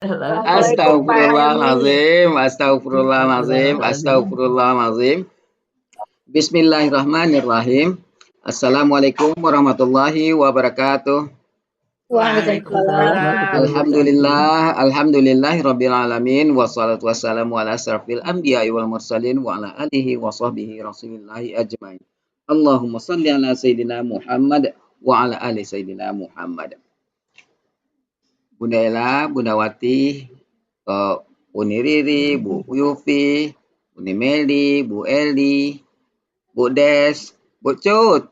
Assalamualaikum Pak Helmi. Astagfirullahalazim, astagfirullahalazim, astagfirullahalazim. Bismillahirrahmanirrahim. Assalamualaikum warahmatullahi wabarakatuh. Waalaikumsalam Waalaikumsalam. warahmatullahi wabarakatuh. Alhamdulillahirabbil alamin wassalatu wassalamu ala asrafil anbiya'i wal mursalin wa ala alihi wa sahbihi rasulillahi ajmain. Allahumma shalli ala sayyidina Muhammad wa ala ali sayyidina Muhammad. Bunda Ella, Bunda Wati, Uni Riri, Bu Yufi, Uni Meli, Bu Eli, Bu Des, Bu Cut.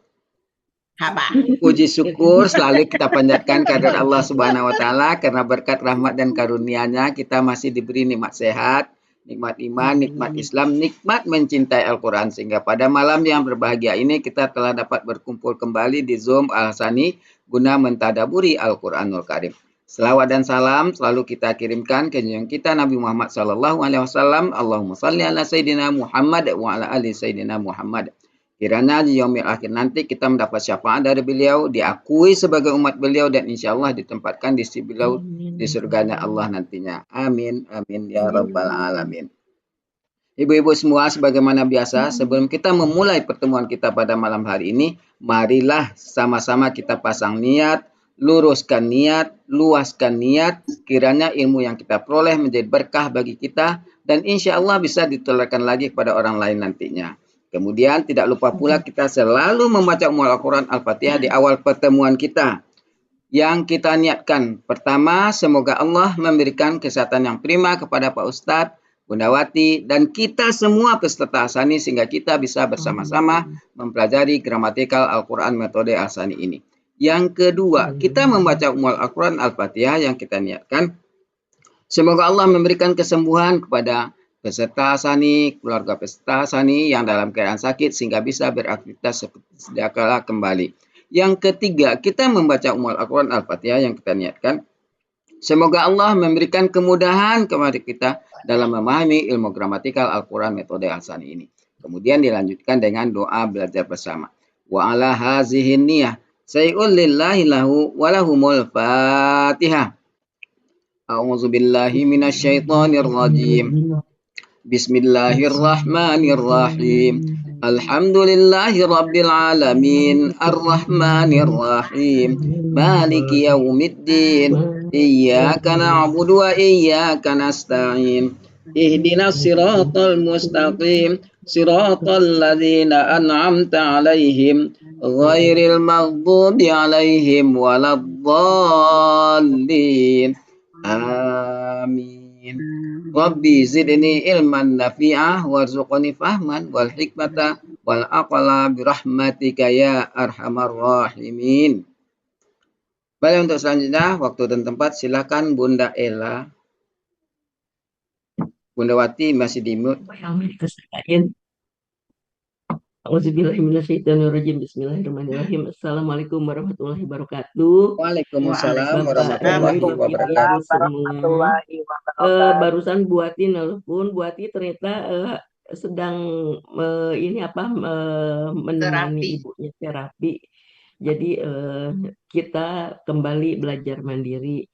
Apa? Puji syukur selalu kita panjatkan kehadirat Allah Subhanahu wa taala karena berkat rahmat dan karunia-Nya kita masih diberi nikmat sehat, nikmat iman, nikmat Islam, nikmat mencintai Al-Qur'an sehingga pada malam yang berbahagia ini kita telah dapat berkumpul kembali di Zoom Al-Hasani guna mentadaburi Al-Qur'anul Karim. Selawat dan salam selalu kita kirimkan ke junjungan kita Nabi Muhammad sallallahu alaihi wasallam. Allahumma shalli ala sayyidina Muhammad wa ala ali sayyidina Muhammad. Kiranya di yaumil akhir nanti kita mendapat syafaat dari beliau, diakui sebagai umat beliau dan insya Allah ditempatkan di sisi beliau di surganya Allah nantinya. Amin, amin ya rabbal alamin. Ibu-ibu semua, sebagaimana biasa, sebelum kita memulai pertemuan kita pada malam hari ini, marilah sama-sama kita pasang niat, luruskan niat, luaskan niat, kiranya ilmu yang kita peroleh menjadi berkah bagi kita, dan insya Allah bisa ditularkan lagi kepada orang lain nantinya. Kemudian tidak lupa pula kita selalu membaca Al-Quran Al-Fatihah di awal pertemuan kita. Yang kita niatkan, pertama, semoga Allah memberikan kesehatan yang prima kepada Pak Ustadz, Bunda Wati, dan kita semua peserta Al-Sani sehingga kita bisa bersama-sama mempelajari gramatikal Al-Quran metode Al-Sani ini. Yang kedua, kita membaca Al-Quran Al-Fatihah yang kita niatkan. Semoga Allah memberikan kesembuhan kepada peserta Sani, keluarga peserta Sani yang dalam keadaan sakit sehingga bisa beraktivitas seperti sedia kala kembali. Yang ketiga, kita membaca Al-Quran Al-Fatihah yang kita niatkan. Semoga Allah memberikan kemudahan kepada kita dalam memahami ilmu gramatikal Al-Quran metode Al-Sani ini. Kemudian dilanjutkan dengan doa belajar bersama. Wa ala hazihin niyah say'ul lillahi lahu walahumul fatihah. A'udzu billahi minasyaitonir rajim. Bismillahirrahmanirrahim. Alhamdulillahi rabbil alamin. Arrahmanirrahim. Maliki yaumiddin. Iyyaka na'budu wa iyyaka nasta'in. Ihdinas siratal mustaqim. Siratal ladzina an'amta 'alaihim ghairil maghdubi 'alaihim waladdallin. Amin. Rabbi zidni ilman nafi'ah warzuqni fahman wal hikmata wal aqla birahmatika ya arhamar rahimin. Baik, untuk selanjutnya waktu dan tempat silakan Bunda Ella. Bunda Wati masih di mute. Bismillahirrahmanirrahim. Assalamualaikum warahmatullahi wabarakatuh. Waalaikumsalam Bapak, warahmatullahi Ibu, wabarakatuh. semua. Barusan Buati nelpon, Buati ternyata sedang menemani Terapi. ibunya terapi. Jadi kita kembali belajar mandiri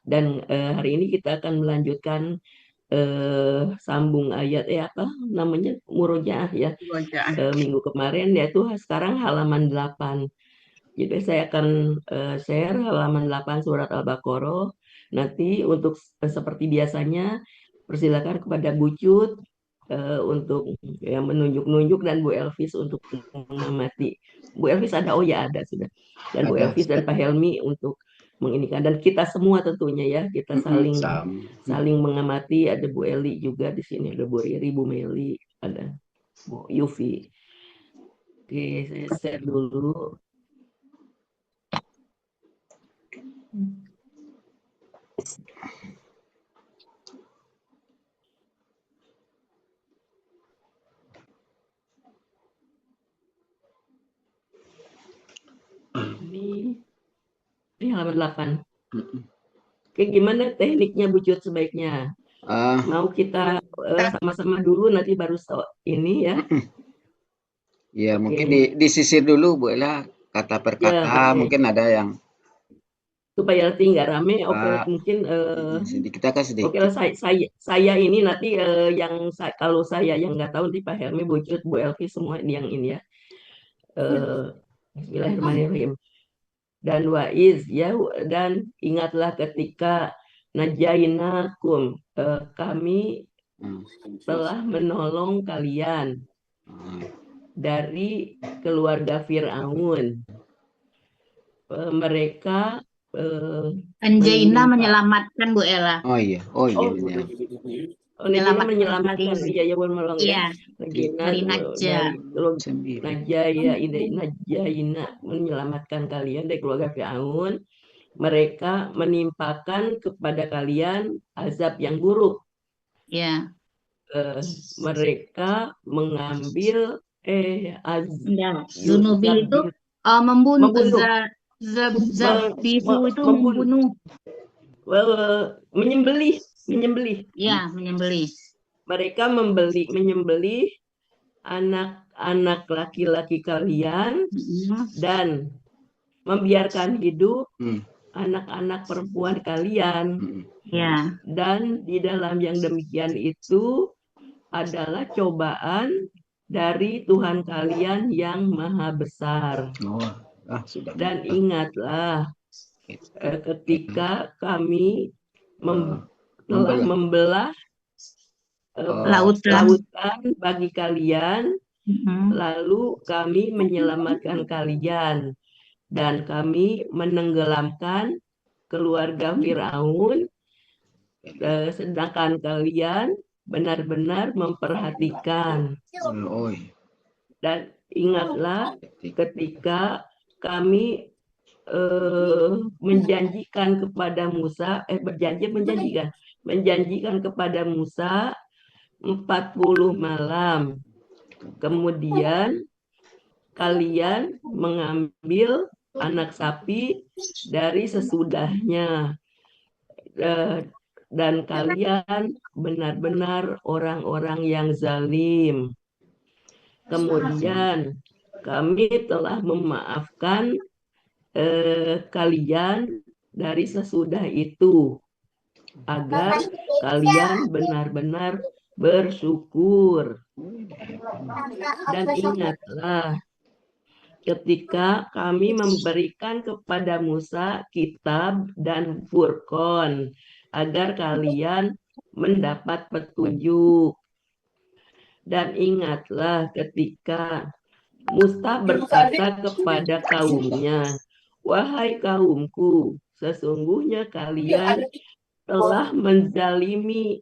dan hari ini kita akan melanjutkan sambung ayat murojaah ya. Minggu kemarin yaitu sekarang halaman 8. Jadi saya akan share halaman 8 surat Al-Baqarah. Nanti untuk seperti biasanya persilakan kepada Bu Cut untuk menunjuk-nunjuk dan Bu Elvis untuk mengamati. Bu Elvis ada? Oh ya ada sudah. Dan Bu Elvis dan Pak Helmi untuk menginikan dan kita semua tentunya ya kita saling mengamati. Ada Bu Eli juga di sini, ada Bu Riri, Bu Meli, ada Bu Yufi. Oke, saya share dulu. Ini halaman 8. Oke, gimana tekniknya Bu Cut sebaiknya? Mau kita sama-sama dulu nanti baru ini ya. Ya, mungkin disisir dulu Bu Ella kata per kata, mungkin ada yang supaya nanti nggak rame. Oke, Pak, mungkin sedikit kita kan oke lah, sedikit. saya ini nanti kalau saya yang nggak tahu nanti Pak Helmi, Bu Cut, Bu Elvi semua ini yang ini ya. Eh, Bismillahirrahmanirrahim. Dan waiz ya, dan ingatlah ketika najainakum, kami Hmm. telah menolong kalian Hmm. dari keluarga Firaun. Mereka Anjaina menimpa. menyelamatkan Bu Ella. Oh iya Oh, benar. Najina Menyelamatkan menyelamatkan, kalian. iya ya benar menolong ya. Iya, Najina dari Najja. dari keluarga Sembilan. Najaina menyelamatkan kalian dari keluarga Firaun. Mereka menimpakan kepada kalian azab yang buruk. Ya, Mereka mengambil enggak. Zunubil itu zabir, membunuh. membunuh, Zabihu itu membunuh, membunuh. menyembelih, menyembelih. Ya, menyembelih. Mereka menyembelih anak-anak laki-laki kalian dan membiarkan hidup anak-anak perempuan kalian. Ya. Dan di dalam yang demikian itu adalah cobaan dari Tuhan kalian yang maha besar. Sudah. Dan ingatlah ketika kami telah membelah Lautan. lautan bagi kalian, lalu kami menyelamatkan kalian dan kami menenggelamkan keluarga Firaun, sedangkan kalian benar-benar memperhatikan. Dan ingatlah ketika kami menjanjikan kepada Musa, menjanjikan kepada Musa 40 malam. Kemudian kalian mengambil anak sapi dari sesudahnya. Dan kalian benar-benar orang-orang yang zalim. Kemudian kami telah memaafkan kalian dari sesudah itu, agar kalian benar-benar bersyukur. Dan ingatlah ketika kami memberikan kepada Musa kitab dan Furqan agar kalian mendapat petunjuk. Dan ingatlah ketika Musa berkata kepada kaumnya, "Wahai kaumku, sesungguhnya kalian telah menzalimi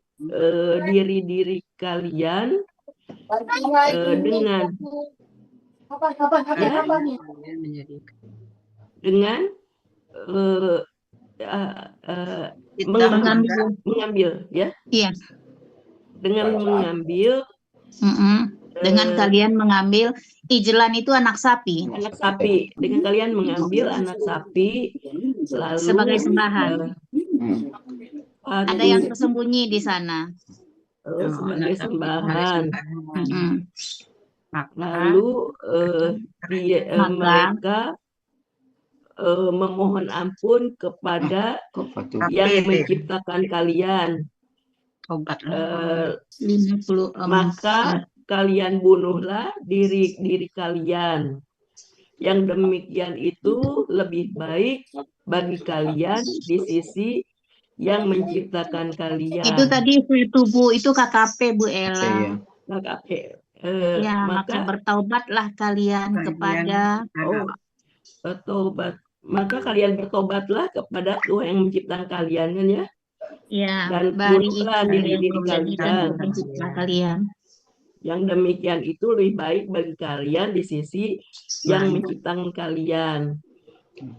diri-diri kalian dengan mengambil ya. Iya. Dengan mengambil dengan kalian mengambil ijlan itu anak sapi. Anak sapi. Dengan kalian mengambil anak sapi lalu sebagai sembahan. Ada yang Aduh, tersembunyi di sana. sebagai sembahan. Maka Lalu mereka memohon ampun kepada yang menciptakan kalian. Maka kalian bunuhlah diri kalian. Yang demikian itu lebih baik bagi kalian di sisi yang menciptakan kalian. Itu tadi tubuh itu KKP Bu Ella. KKP. Ya, maka bertaubatlah kalian kepada bertobat. Maka kalian bertobatlah kepada Tuhan yang menciptakan kalian, kan ya? Ya, dan bunuhlah diri kalian. Pencipta kalian. Yang demikian itu lebih baik bagi kalian di sisi yang menciptakan kalian.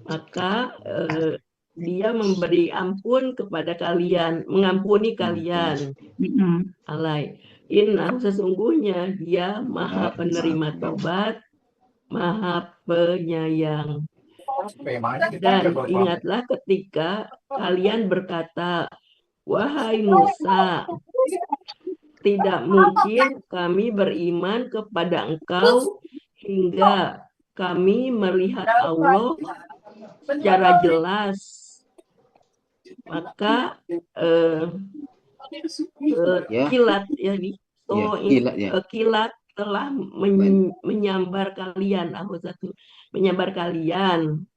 Maka dia memberi ampun kepada kalian, mengampuni kalian. Alai. Inna, sesungguhnya dia maha penerima tobat, maha penyayang. Dan ingatlah ketika kalian berkata, "Wahai Musa, tidak mungkin kami beriman kepada engkau hingga kami melihat Allah secara jelas." maka eh, Ya, kilat ya ya, so kilat ya. kilat telah menyambar kalian, menyambar kalian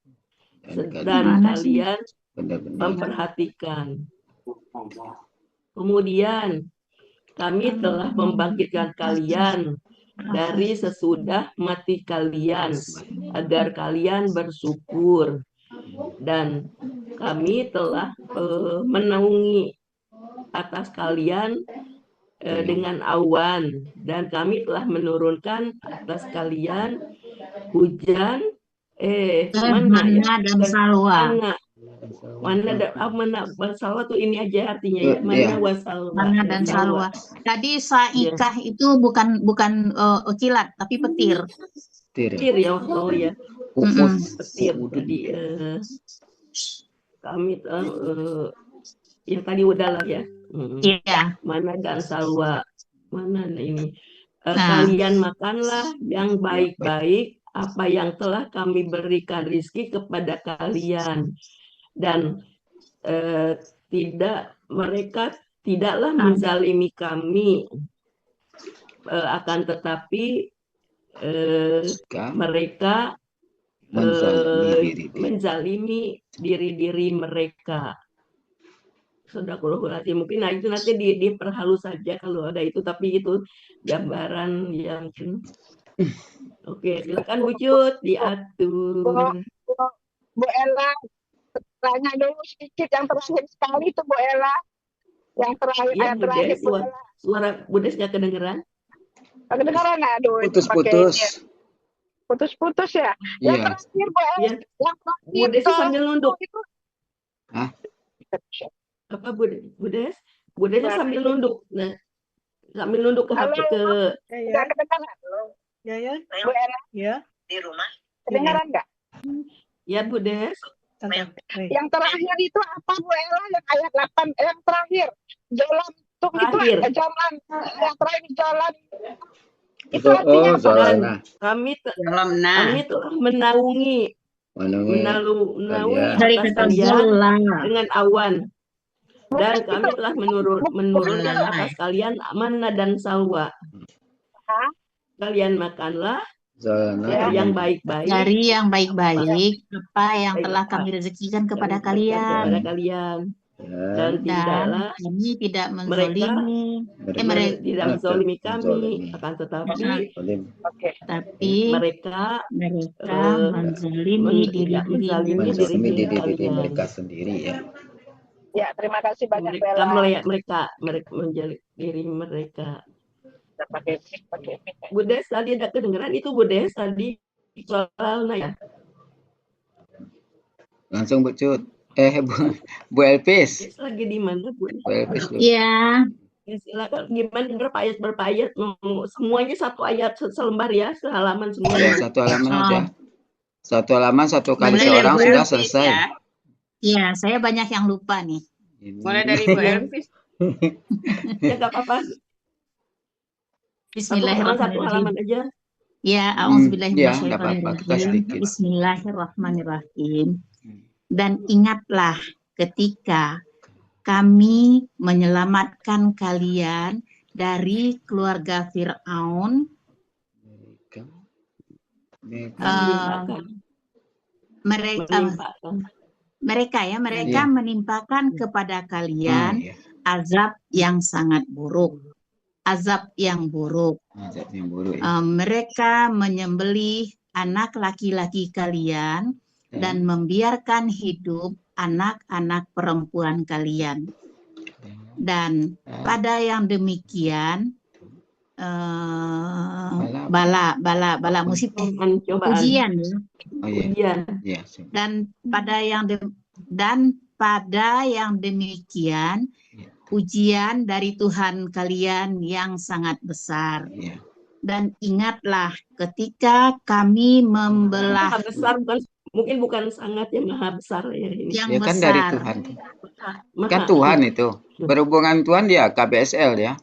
dan Mana sih? kalian benar-benar memperhatikan. Kemudian kami telah membangkitkan kalian dari sesudah mati kalian agar kalian bersyukur, dan kami telah menaungi atas kalian dengan awan, dan kami telah menurunkan atas kalian hujan mana ya Mana dan salwa. mana wasalwa tuh ini aja artinya ya, ya. mana wasalwa Mana ya, dan salwa. salwa. Tadi saikah itu bukan kilat, tapi petir. Petir ya, oh ya, petir tadi kami yang tadi udahlah ya. Iya. Mana dan salwa, mana ini Nah. kalian makanlah yang baik-baik apa yang telah kami berikan rizki kepada kalian, dan mereka tidaklah menzalimi kami, akan tetapi mereka menzalimi diri mereka. Sadaqallahul-Azim. Mungkin itu nanti diperhalus saja kalau ada itu, tapi itu gambaran yang oke, silakan Bu Cut diatur. Bu Ella, tanya dulu sedikit yang terakhir sekali itu Bu Ella. Yang terakhir, ya, ayat terakhir Bu Ella. Suara Bu Des nggak kedengeran? Kedengeran, aduh. Putus-putus. Putus-putus ya. Iya. Yang terakhir Bu Ella. Ya. Bu Des sambil nunduk. Hah? Apa Bu Des? Bu Des sambil nunduk. Nah, sambil nunduk ke HP ke. Ya. Kedengaran. Ya. Bu Ella. Ya. Di rumah. Kedengaran nggak? Ya Bu Des. Yang terakhir itu apa Bu Ella? Yang ayat 8 yang terakhir. Jalan tuh itu jalan. Yang terakhir jalan. Itu artinya Zalana. Kami telah menaungi atas kalian dengan awan, dan kami telah menurunkan atas kalian amanah dan salwa. Kalian makanlah yang baik-baik dari yang baik-baik apa yang telah kami rezekikan kepada kalian. Dan tidaklah kami tidak menzalimi mereka tidak menzalimi kami, akan tetapi mereka menzalimi diri mereka sendiri ya. Ya, terima kasih banyak mereka menjalin diri mereka. Bu Des tadi ada kedengeran itu Bu Des tadi soalnya ya. Langsung Bu Cut. Bu Elpis. Lagi di mana Bu? Bu Elpis. Iya. Ya, silakan. Gimana berapa ayat? Semuanya satu ayat selembar ya, sehalaman semuanya. Ya, satu halaman aja. Satu halaman satu kali seorang sudah selesai. Iya, saya banyak yang lupa nih. Mulai dari Bu Elpis. Ya nggak apa-apa. Bismillahirrahmanirrahim. Satu halaman aja. Ya, auzubillahi minasyaitonirrajim. Bismillahirrahmanirrahim. Dan ingatlah ketika kami menyelamatkan kalian dari keluarga Fir'aun. Mereka menimpakan kepada kalian azab yang sangat buruk. Azab yang buruk. Mereka menyembelih anak laki-laki kalian dan membiarkan hidup anak-anak perempuan kalian. Dan pada yang demikian bala musibah, ujian ya. Dan pada yang demikian ujian dari Tuhan kalian yang sangat besar. Dan ingatlah ketika kami membelah besar, bukan sangat, yang maha besar ya ini. Yang ya kan besar. dari Tuhan. Kan Tuhan itu. Berhubungan Tuhan dia KBSL ya.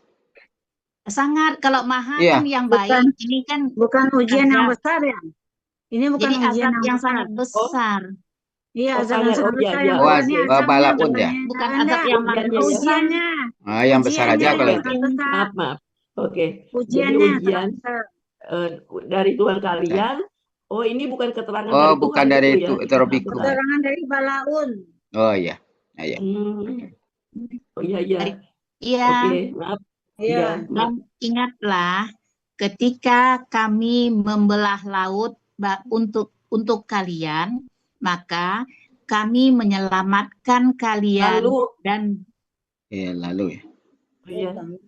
Sangat, kalau maha kan yang baik. Ini kan bukan ujian yang besar ya. Ini bukan jadi ujian azab yang sangat besar. Iya, Oh, jangan sangat. Oh, sampai ya, saya ya, yang Oh, bukan oke. azabnya, balaun ya. bukan azab yang paling Ujiannya ya. besar. Yang besar aja Ujiannya kalau yang itu. paling besar. Maaf, maaf. Oke. Jadi Ujiannya yang ujian besar. eh, dari Tuhan Bukan. kalian. Oh, ini bukan keterangan Oh, dari bukan Tuhan dari itu ya. Ini Torobikum. benar. Keterangan dari Balaun. Oh iya. Ayo. Oh iya, iya. Iya. Oke, maaf. Iya, maaf. Dan ingatlah ketika kami membelah laut untuk kalian, maka kami menyelamatkan kalian Lalu, dan Iya, lalu ya.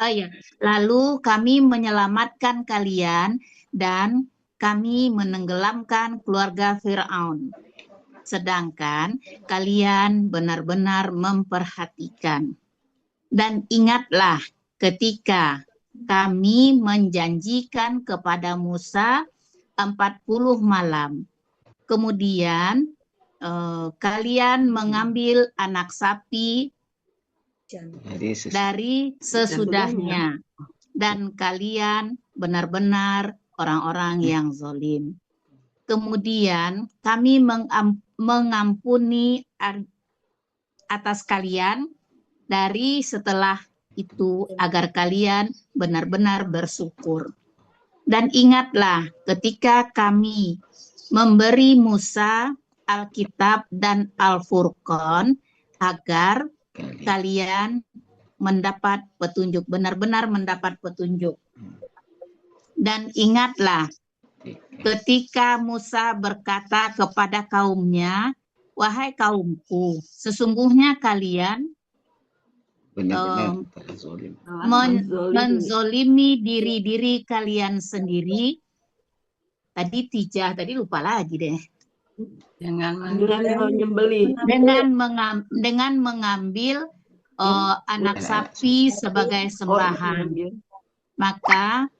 iya. lalu kami menyelamatkan kalian dan kami menenggelamkan keluarga Firaun. Sedangkan kalian benar-benar memperhatikan. Dan ingatlah ketika kami menjanjikan kepada Musa 40 malam. Kemudian kalian mengambil anak sapi dari sesudahnya. Dan kalian benar-benar orang-orang yang zalim. Kemudian kami mengampuni atas kalian dari setelah itu agar kalian benar-benar bersyukur. Dan ingatlah ketika kami memberi Musa Alkitab dan Al-Furqan agar kalian mendapat petunjuk, benar-benar mendapat petunjuk. Dan ingatlah ketika Musa berkata kepada kaumnya, wahai kaumku, sesungguhnya kalian Benar-benar telah zalim. menzolimi diri-diri kalian sendiri. Tadi lupa lagi deh. Dengan menyembelih. Dengan mengambil anak sapi sebagai sembahan. Maka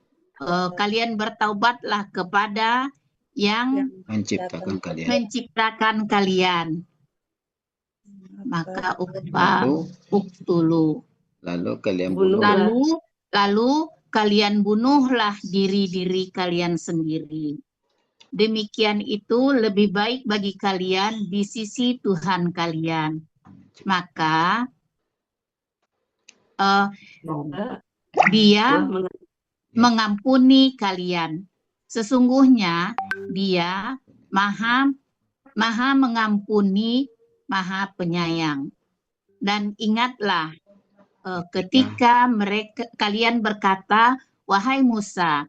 kalian bertaubatlah kepada yang menciptakan kalian. Maka uktulu. Lalu kalian bunuh. Lalu kalian bunuhlah diri-diri kalian sendiri. Demikian itu lebih baik bagi kalian di sisi Tuhan kalian. Maka Dia mengampuni kalian. Sesungguhnya Dia maha mengampuni, maha penyayang. Dan ingatlah ketika kalian berkata, wahai Musa,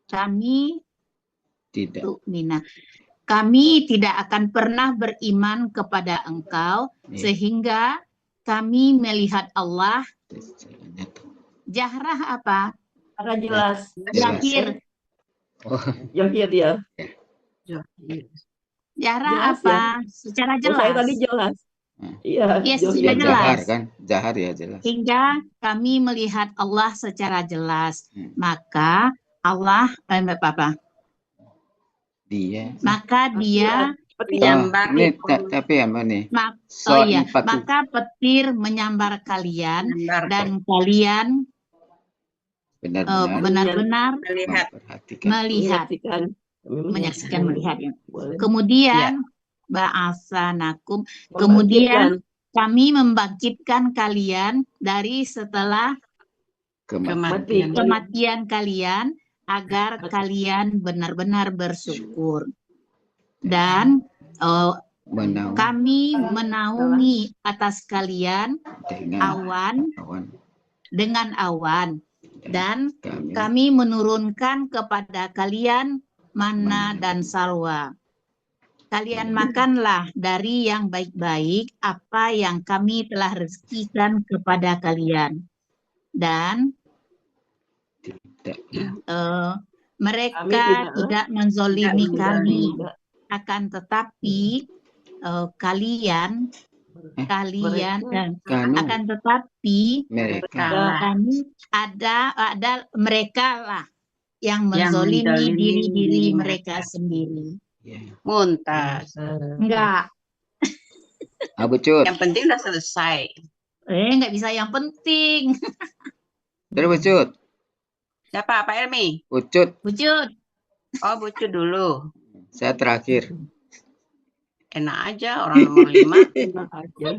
kami tidak akan pernah beriman kepada engkau sehingga kami melihat Allah. Jahrah apa? Jelas. Jahir. Jahir ya. Jahrah apa? Ya. Secara jelas. Saya tadi jelas. Iya. Yes, sudah jelas. Jahar kan? Jahar ya jelas. Hingga kami melihat Allah secara jelas. Maka Allah, maka Dia tapi apa nih? Maka petir menyambar kalian dan kalian benar-benar menyaksikan. Kemudian ba'asanakum, kemudian kami membangkitkan kalian dari setelah kematian kalian agar kalian benar-benar bersyukur. Dan kami menaungi atas kalian dengan awan dan kami menurunkan kepada kalian manna dan salwa. Kalian makanlah dari yang baik-baik apa yang kami telah rezekikan kepada kalian. Dan mereka tidak menzolimi kami, akan tetapi kalian akan tetapi kami ada mereka lah yang menzolimi diri-diri mereka sendiri. Muntas. Enggak. Bucut. Yang penting udah selesai. Enggak bisa yang penting. Terus Bucut. Siapa? Pak Elmi? Bucut. Bucut. Oh, Bucut dulu. Saya terakhir. Enak aja orang nomor 5. Enak aja.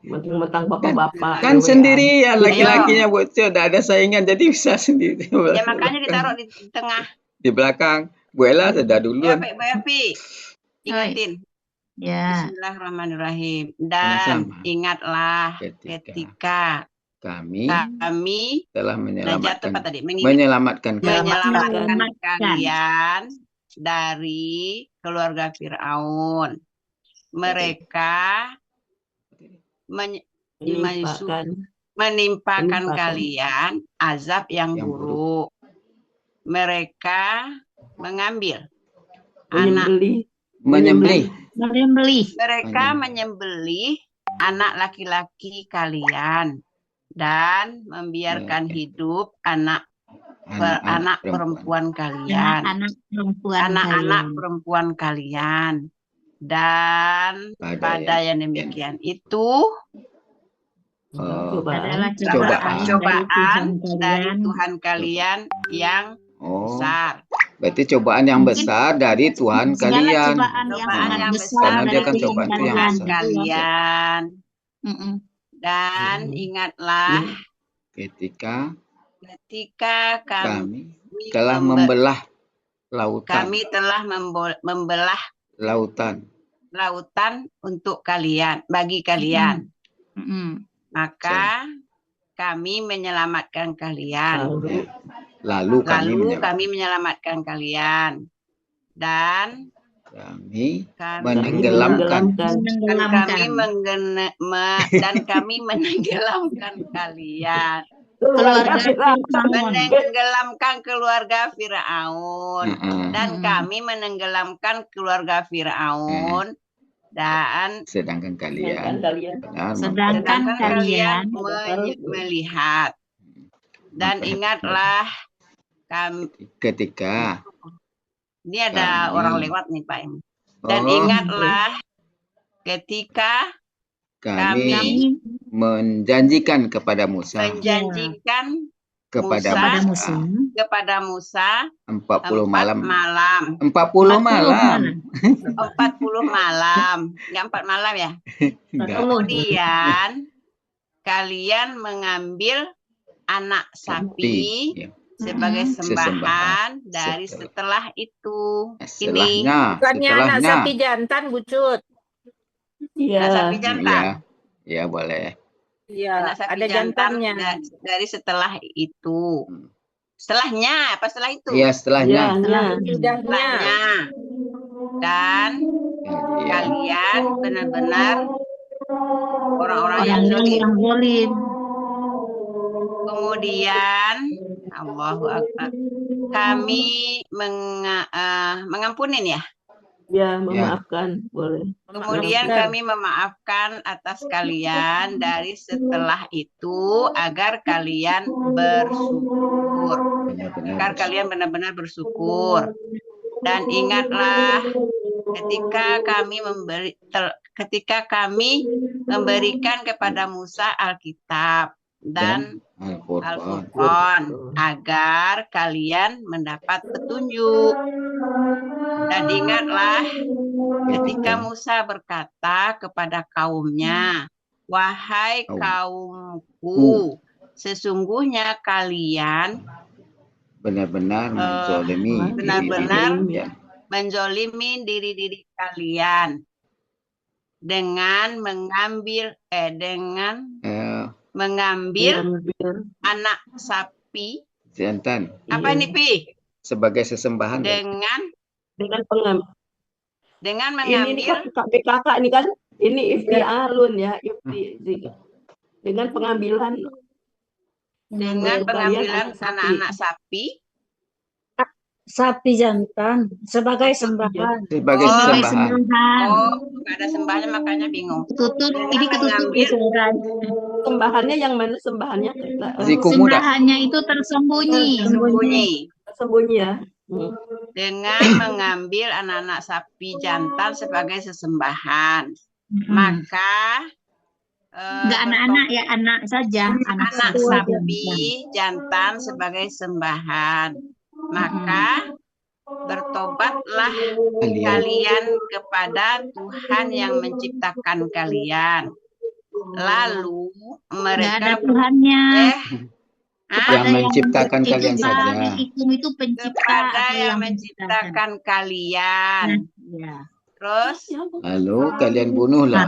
Mentang-mentang bapak-bapak. Kan ada sendirian WA. laki-lakinya bocil, tidak ada saingan, jadi bisa sendiri. Ya makanya ditaruh di tengah. Di belakang. Bu Ella sudah Ya, duluan. Bu Evi. Ingatin. Ya. Bismillahirrahmanirrahim. Dan Sama-sama. ingatlah Ketika ketika kami telah belajar tepat tadi, menyelamatkan menyelamatkan kalian dari keluarga Firaun. Mereka menimpakan kalian azab yang buruk. Mereka mengambil menyembelih. Mereka menyembelih anak laki-laki kalian dan membiarkan hidup anak perempuan kalian. Anak-anak perempuan kalian. Dan pada yang demikian itu adalah cobaan dari Tuhan kalian yang besar. Berarti cobaan yang besar dari Tuhan kalian. Cobaan yang besar Karena dia kan dari cobaan itu yang Tuhan besar. kalian. Dan ingatlah ketika kami telah membelah lautan. Kami telah membelah lautan untuk kalian, bagi kalian. Maka kami menyelamatkan kalian. Lalu kami menyelamatkan kalian. Dan kami menenggelamkan kalian. Menenggelamkan keluarga Firaun. Dan kami menenggelamkan keluarga Firaun. Dan sedangkan kalian melihat. Dan ingatlah ketika ini ada orang lewat nih Pak Em. Dan ingatlah ketika kami menjanjikan kepada Musa kepada Musa 40 malam. 40 malam. Ya 4 malam ya. Kemudian kalian mengambil anak sapi sebagai sembahan dari setelah itu. Bukannya anak sapi jantan, Bu Cut? Anak sapi jantan. Iya, boleh. Iya, anak sapi ada jantannya. Dari setelah itu. Setelahnya, apa setelah itu? Iya, setelahnya. Dan kalian benar-benar orang-orang yang zalim. Kemudian Allahu Akbar. Kami mengampunin ya? Ya, memaafkan, boleh. Kemudian kami memaafkan atas kalian dari setelah itu agar kalian bersyukur. Agar kalian benar-benar bersyukur. Dan ingatlah ketika kami memberikan kepada Musa Alkitab dan Al-Furqan agar kalian mendapat petunjuk. Dan ingatlah ketika Musa berkata kepada kaumnya, wahai kaumku, sesungguhnya kalian benar-benar menzolimi diri kalian dengan mengambil anak sapi jantan. Apa ini Pi? Sebagai sesembahan. Dengan mengambil ini kakak ini kan ini iftialun ya, dengan pengambilan anak-anak sapi jantan sebagai sembahan. Oh, nggak ada sembahannya makanya bingung. Ini ketutup sembahannya yang mana sembahannya? Sembahannya itu tersembunyi ya. Dengan mengambil anak-anak sapi jantan sebagai sesembahan. Maka enggak anak-anak ya, anak saja, anak sapi jantan sebagai sembahan. Maka bertobatlah kalian kepada Tuhan yang menciptakan kalian. Lalu Nggak ada mereka Tuhannya. Yang menciptakan kalian saja. Itu pencipta kepada atau yang menciptakan kalian. Ya. Terus Lalu kalian bunuhlah.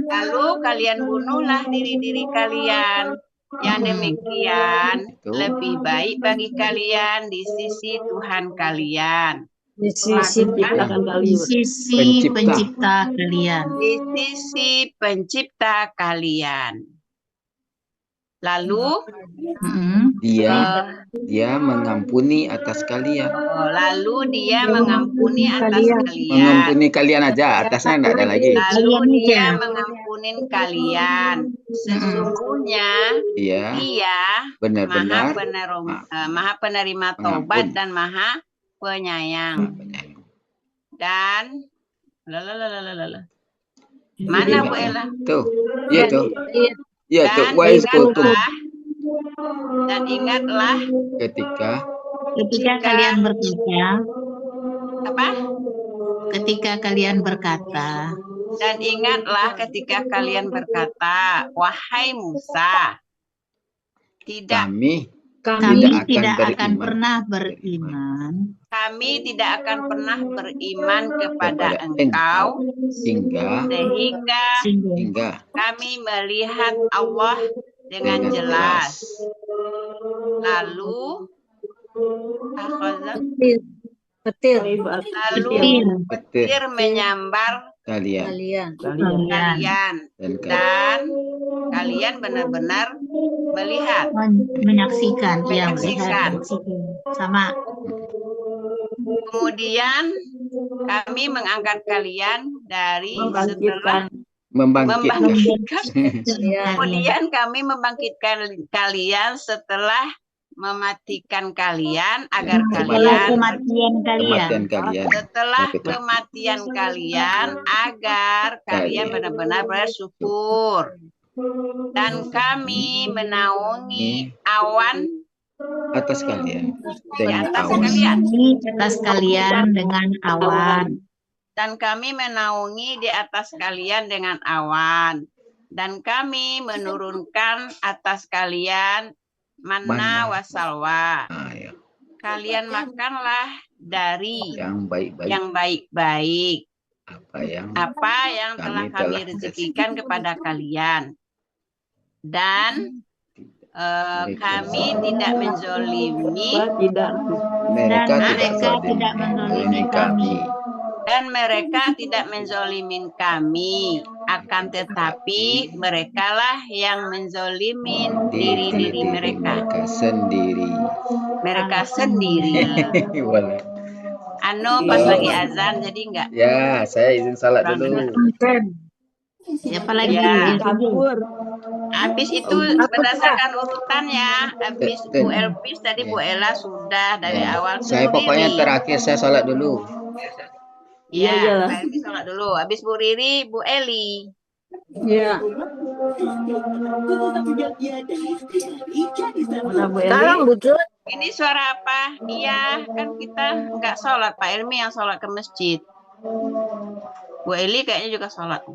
lalu kalian bunuhlah diri-diri kalian. Yang demikian lebih baik bagi kalian di sisi Tuhan kalian. Di sisi pencipta kalian. Di sisi pencipta kalian. Lalu dia mengampuni atas kalian. Lalu dia mengampuni atas kalian. Mengampuni kalian aja, atasnya tidak ada lagi. Lalu dia mengampuni kalian. Sesungguhnya dia benar-benar maha penerima taubat dan maha penyayang. Dan mana Bu Ella? Tuh, iya tuh. Ya, dan ingatlah ketika kalian berkata, apa? Ketika kalian berkata, dan ingatlah ketika kalian berkata, wahai Musa, kami tidak akan pernah beriman. Kami tidak akan pernah beriman kepada engkau sehingga kami melihat Allah dengan jelas. Lalu petir menyambar kalian. Dan kalian benar-benar melihat, menyaksikan. Sama. Kemudian kami mengangkat kalian dari setelah Kemudian kami membangkitkan kalian setelah mematikan kalian agar setelah kematian kalian agar kalian benar-benar bersyukur. Dan kami menaungi awan atas kalian dengan awan. Dan kami menaungi di atas kalian dengan awan. Dan kami menurunkan atas kalian manna wa salwa. Kalian makanlah dari yang baik-baik. Apa yang telah kami rezekikan kepada kalian. Dan kami tidak menzolimi mereka tidak menzolimi kami. Dan mereka tidak menzolimin kami, akan tetapi merekalah yang menzolimin diri-diri mereka sendiri. Pas lagi azan, jadi enggak? Ya, saya izin salat dulu. Siapa lagi? Habis itu berdasarkan urutannya, habis Bu Elpis tadi Bu Ella sudah dari awal. Saya pokoknya terakhir saya salat dulu. Iya, Bu Elmi salat dulu. Habis Bu Riri, Bu Eli. Iya. Tolong Bu Jut. Ini suara apa? Iya, kan kita nggak sholat. Pak Elmi yang sholat ke masjid. Bu Eli kayaknya juga sholat.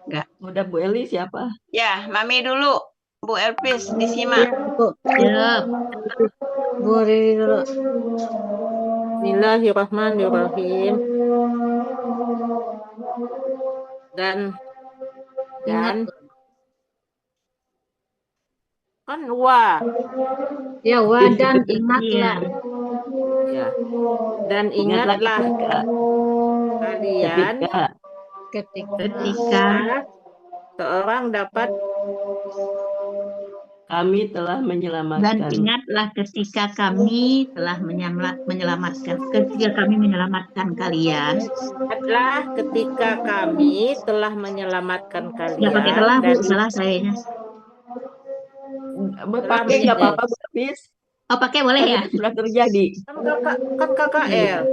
Enggak. Udah Bu Eli siapa? Ya, Mami dulu. Bu Elpis disimak. Ya. Bu Riri dulu. Bismillahirrahmanirrahim. Dan kan wa. Ya, wa dan ingatlah. Ya. Dan ingatlah kalian ketika seorang dapat kami telah menyelamatkan. Dan ingatlah ketika kami telah menyelamatkan kalian. Ingatlah ketika kami telah menyelamatkan kalian. Ya, pakai telah, Bu, salah sayanya. Pakai nggak apa-apa, Bu Elpis. Oh, pakai boleh ya? Sudah terjadi. Kan KKL.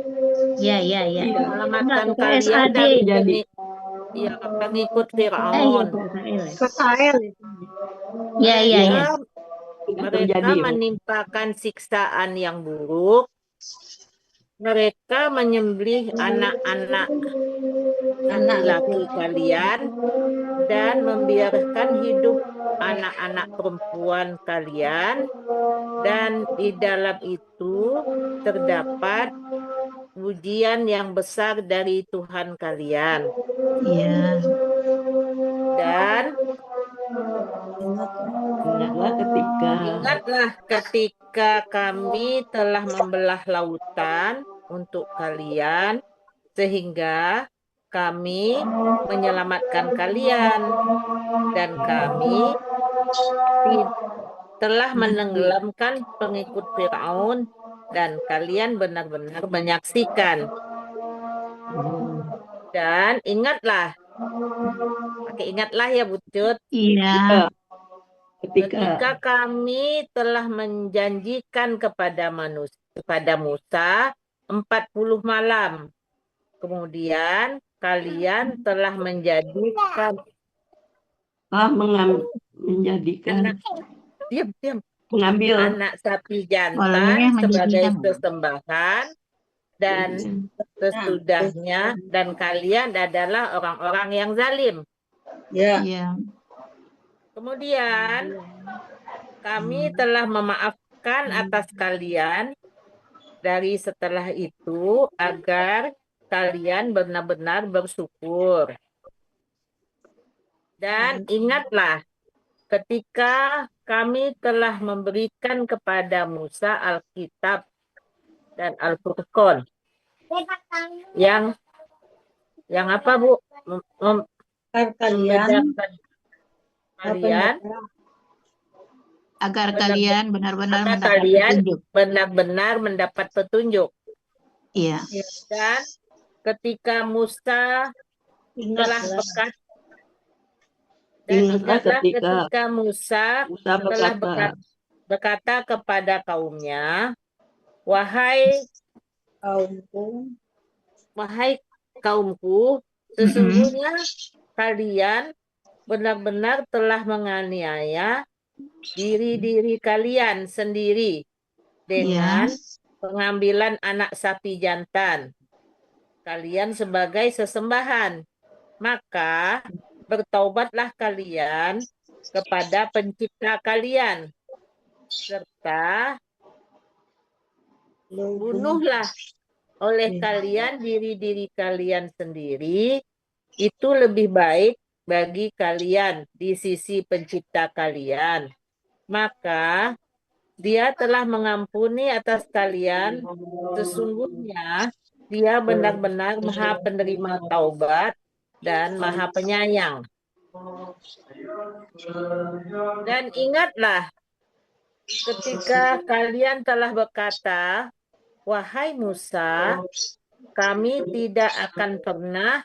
Iya. Menyelamatkan kalian dari pengikut Fir'aun. KKL. Iya. Mereka menimpakan siksaan yang buruk mereka menyembelih anak-anak laki-laki kalian dan membiarkan hidup anak-anak perempuan kalian, dan di dalam itu terdapat ujian yang besar dari Tuhan kalian. Ya. Dan ingatlah ketika kami telah membelah lautan untuk kalian, sehingga kami menyelamatkan kalian, dan kami telah menenggelamkan pengikut Firaun, dan kalian benar-benar menyaksikan. Dan ingatlah, pakai ingatlah ya Bucut. Iya. Ketika kami telah menjanjikan kepada Musa 40 malam, kemudian kalian telah menjadikan mengambil anak sapi jantan sebagai sesembahan, dan sesudahnya, dan kalian adalah orang-orang yang zalim. Ya. Kemudian kami telah memaafkan atas kalian dari setelah itu agar kalian benar-benar bersyukur. Dan ingatlah ketika kami telah memberikan kepada Musa Alkitab dan Al-Furqan yang apa Bu? Membedakan kalian agar kalian benar-benar mendapat petunjuk. Iya. Dan ketika Musa telah ketika Musa telah berkata kepada kaumnya, wahai kaumku, sesungguhnya kalian benar-benar telah menganiaya diri kalian sendiri dengan pengambilan anak sapi jantan kalian sebagai sesembahan. Maka bertaubatlah kalian kepada pencipta kalian, serta bunuhlah oleh kalian diri kalian sendiri. Itu lebih baik bagi kalian di sisi pencipta kalian. Maka Dia telah mengampuni atas kalian. Sesungguhnya Dia benar-benar Maha Penerima Taubat dan Maha Penyayang. Dan ingatlah ketika kalian telah berkata, wahai Musa, kami tidak akan pernah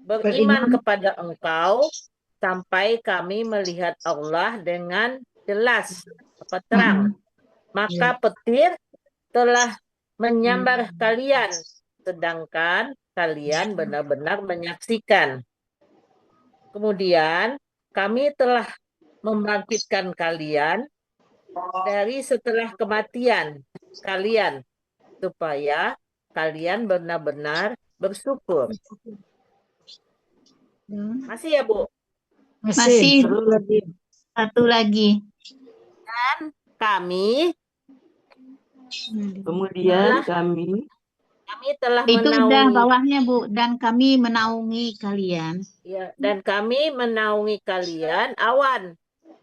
beriman kepada engkau sampai kami melihat Allah dengan jelas, terang. Maka petir telah menyambar kalian, sedangkan kalian benar-benar menyaksikan. Kemudian kami telah membangkitkan kalian dari setelah kematian kalian, supaya kalian benar-benar bersyukur. Masih ya, Bu? Masih. Satu lagi. Dan kami telah itu menaungi. udah bawahnya Bu, dan kami menaungi kalian. Ya, dan kami menaungi kalian awan,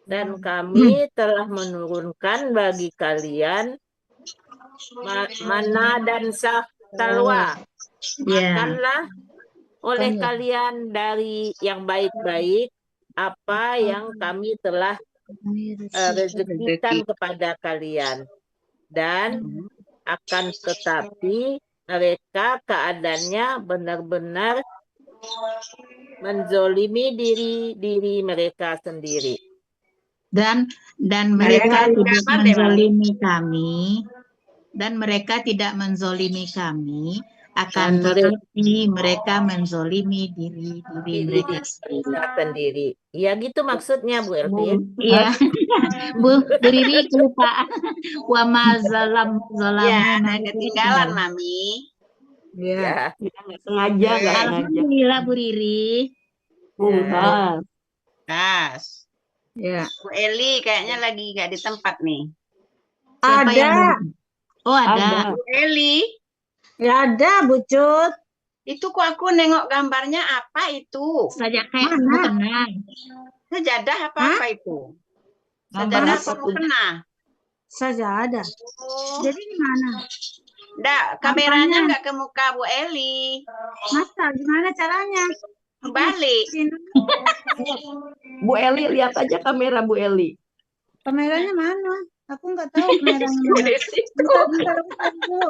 dan kami telah menurunkan bagi kalian mana dan salwa. Makanlah oleh kalian dari yang baik-baik apa yang kami telah rezekikan kepada kalian. Dan akan tetapi mereka keadaannya benar-benar menzolimi diri mereka sendiri. Dan mereka tidak menzolimi kami, dan mereka tidak menzolimi kami, akan tetapi mereka menzolimi diri mereka sendiri. Ya gitu maksudnya Bu Elvin. Iya, Bu Riri kelupaan. Wa ma Ya, ada ketinggalan Mami. Ya. Kita nggak sengaja, nggak sengaja. Alhamdulillah Bu Riri. Kas. Ya. Bu Eli kayaknya lagi nggak di tempat nih. Siapa Ada. Oh, ada. Bu Eli. Ya ada, Bu Cut. Itu kok aku nengok gambarnya apa itu? Saja kayak mukena. Sajadah apa itu? Sajadah apa mukena? Sajadah. Oh. Jadi gimana? Nggak, kameranya nggak ke muka Bu Eli. Masa gimana caranya? Balik. Bu Eli, lihat aja kamera Bu Eli. Kameranya mana? Aku nggak tahu kameranya mana. Bentar, aku cari dulu.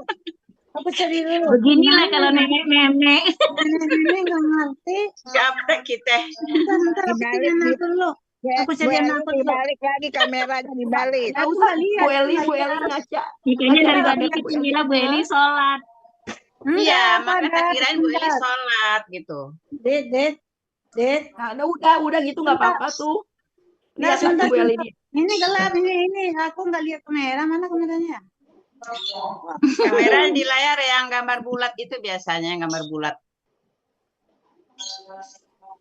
Aku cari dulu. Beginilah kalau nenek-nenek. Nenek nggak ngerti. Gaptek kita. Bentar, aku cari anak dulu. Aku cari anak dulu. Dibalik lagi kameranya dibalik. Nggak usah, Bu Eli ngaca. Makanya dari tadi kita kira Bu Eli sholat. Iya, makanya kirain Bu Eli sholat gitu. Det. Nah, udah gitu nggak apa-apa tuh. Lihat aja Bu Eli. Ini gelap, ini. Aku nggak lihat kamera. Mana kameranya? Kamera di layar yang gambar bulat itu biasanya yang gambar bulat.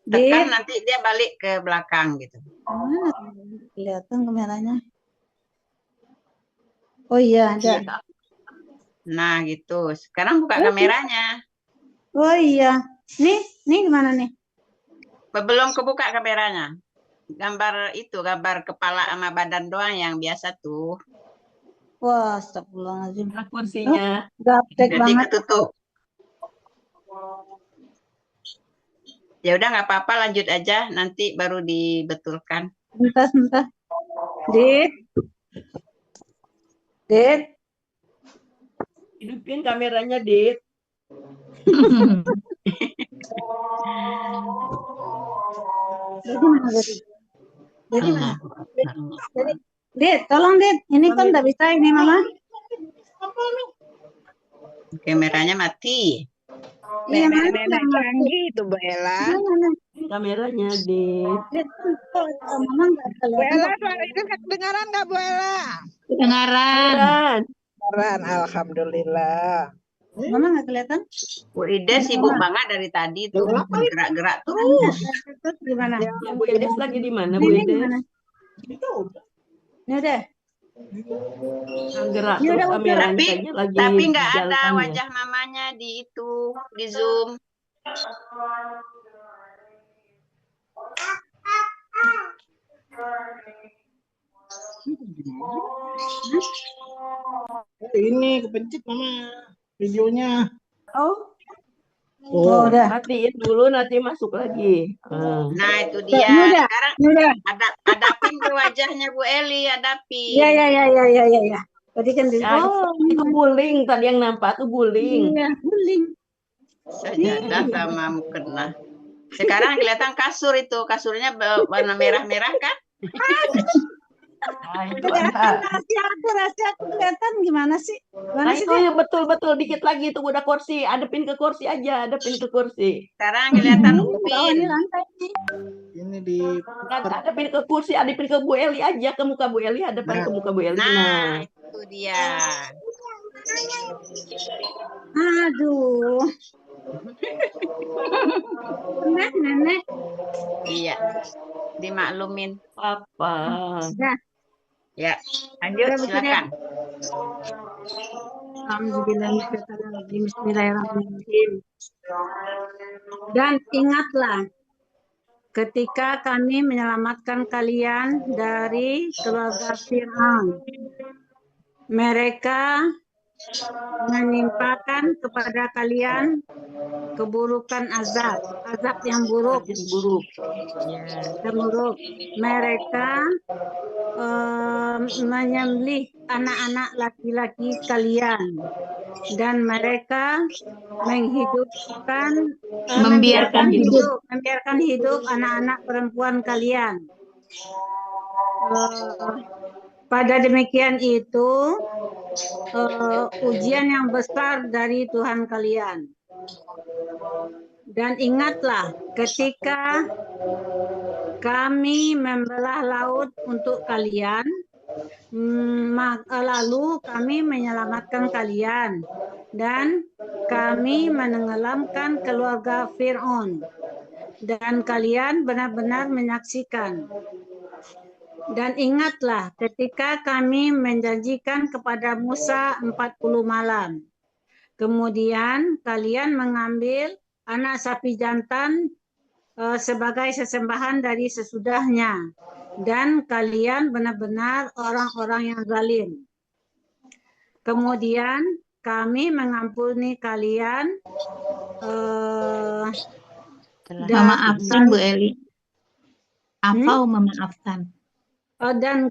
Tekan nanti dia balik ke belakang gitu. Mana? Kelihatan kameranya. Oh iya, ada. Nah gitu. Sekarang buka kameranya. Oh iya. Nih gimana nih? Belum kebuka kameranya. Gambar itu, gambar kepala sama badan doang yang biasa tuh. Wah, astagfirullahaladzim. Kursinya. Gaptek Nanti banget. ketutup. Ya udah nggak apa-apa, lanjut aja. Nanti baru dibetulkan. Sebentar. Dit. Hidupin kameranya, Dit. Jadi mana? Dit, tolong Dit. Ini kan nggak bisa ini Mama. Kameranya mati. Iya mana? Nenek canggih itu Bu Ella. Kameranya, Dit. Dit, Mama nggak Bu kelihatan. Ella suara itu kedengaran nggak Bu Ella? Kedengaran. Kedengaran, alhamdulillah. Mama nggak kelihatan? Bu Ida sibuk banget dari tadi tuh. Gerak-gerak terus. Terus gimana? Ya, Bu Edes lagi di mana, Bu Ini Edes? gimana? Ini udah. Gerak Ya terus udah, kameranya Tapi kayaknya lagi tapi nggak ada dijalankan ya. wajah mamanya di itu, di Zoom. Ini kepencet Mama videonya. Oh, udah. Matiin dulu, nanti masuk lagi. Nah itu dia. Ini udah. Sekarang Ini udah. hadapin ke wajahnya Bu Eli, hadapin. Iya. Tadi kan di. Ya, itu guling, tadi yang nampak tuh guling. Iya, guling. Sajadah sama mukena. Sekarang kelihatan kasur itu, kasurnya warna merah-merah kan? Nah, itu ada. Rahasia aku kelihatan gimana sih? Nah, itu ya betul-betul dikit lagi itu udah kursi, adepin ke kursi aja, adepin ke kursi. Sekarang kelihatan Oh, Upin. ini lantai nih. Ini di Adepin ke kursi, adepin ke Bu Eli aja, ke muka Bu Eli, hadapan ke muka Bu Eli. Nah, itu dia. Aduh. Nenek. Iya. Dimaklumin. Apa? Dah. Ya, lanjut silakan. Bismillahirrahmanirrahim. Dan ingatlah ketika kami menyelamatkan kalian dari keluarga Fir'aun. Mereka menimpakan kepada kalian keburukan azab yang buruk. Mereka menyembelih anak-anak laki-laki kalian dan mereka membiarkan hidup anak-anak perempuan kalian. Pada demikian itu ujian yang besar dari Tuhan kalian. Dan ingatlah ketika kami membelah laut untuk kalian, lalu kami menyelamatkan kalian, dan kami menenggelamkan keluarga Fir'aun, dan kalian benar-benar menyaksikan. Dan ingatlah ketika kami menjanjikan kepada Musa 40 malam. Kemudian kalian mengambil anak sapi jantan sebagai sesembahan dari sesudahnya. Dan kalian benar-benar orang-orang yang zalim. Kemudian kami mengampuni kalian memaafkan Bu Eli. Apa memaafkan? Dan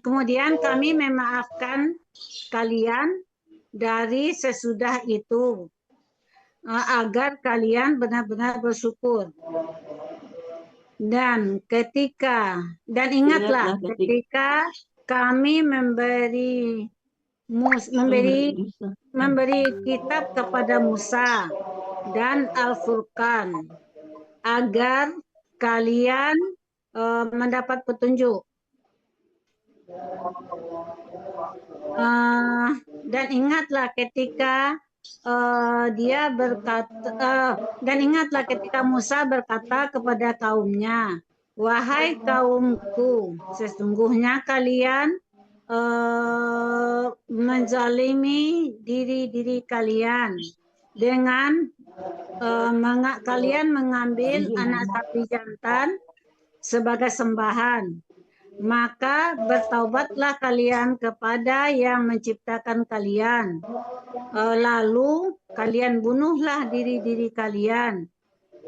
kemudian kami memaafkan kalian dari sesudah itu, agar kalian benar-benar bersyukur. Dan ingatlah ketika kami memberi kitab kepada Musa dan Al-Furqan agar kalian mendapat petunjuk. Dan ingatlah ketika ketika Musa berkata kepada kaumnya, "Wahai kaumku, sesungguhnya kalian menzalimi diri kalian dengan kalian mengambil anak sapi jantan sebagai sembahan. Maka bertaubatlah kalian kepada yang menciptakan kalian. Lalu kalian bunuhlah diri kalian.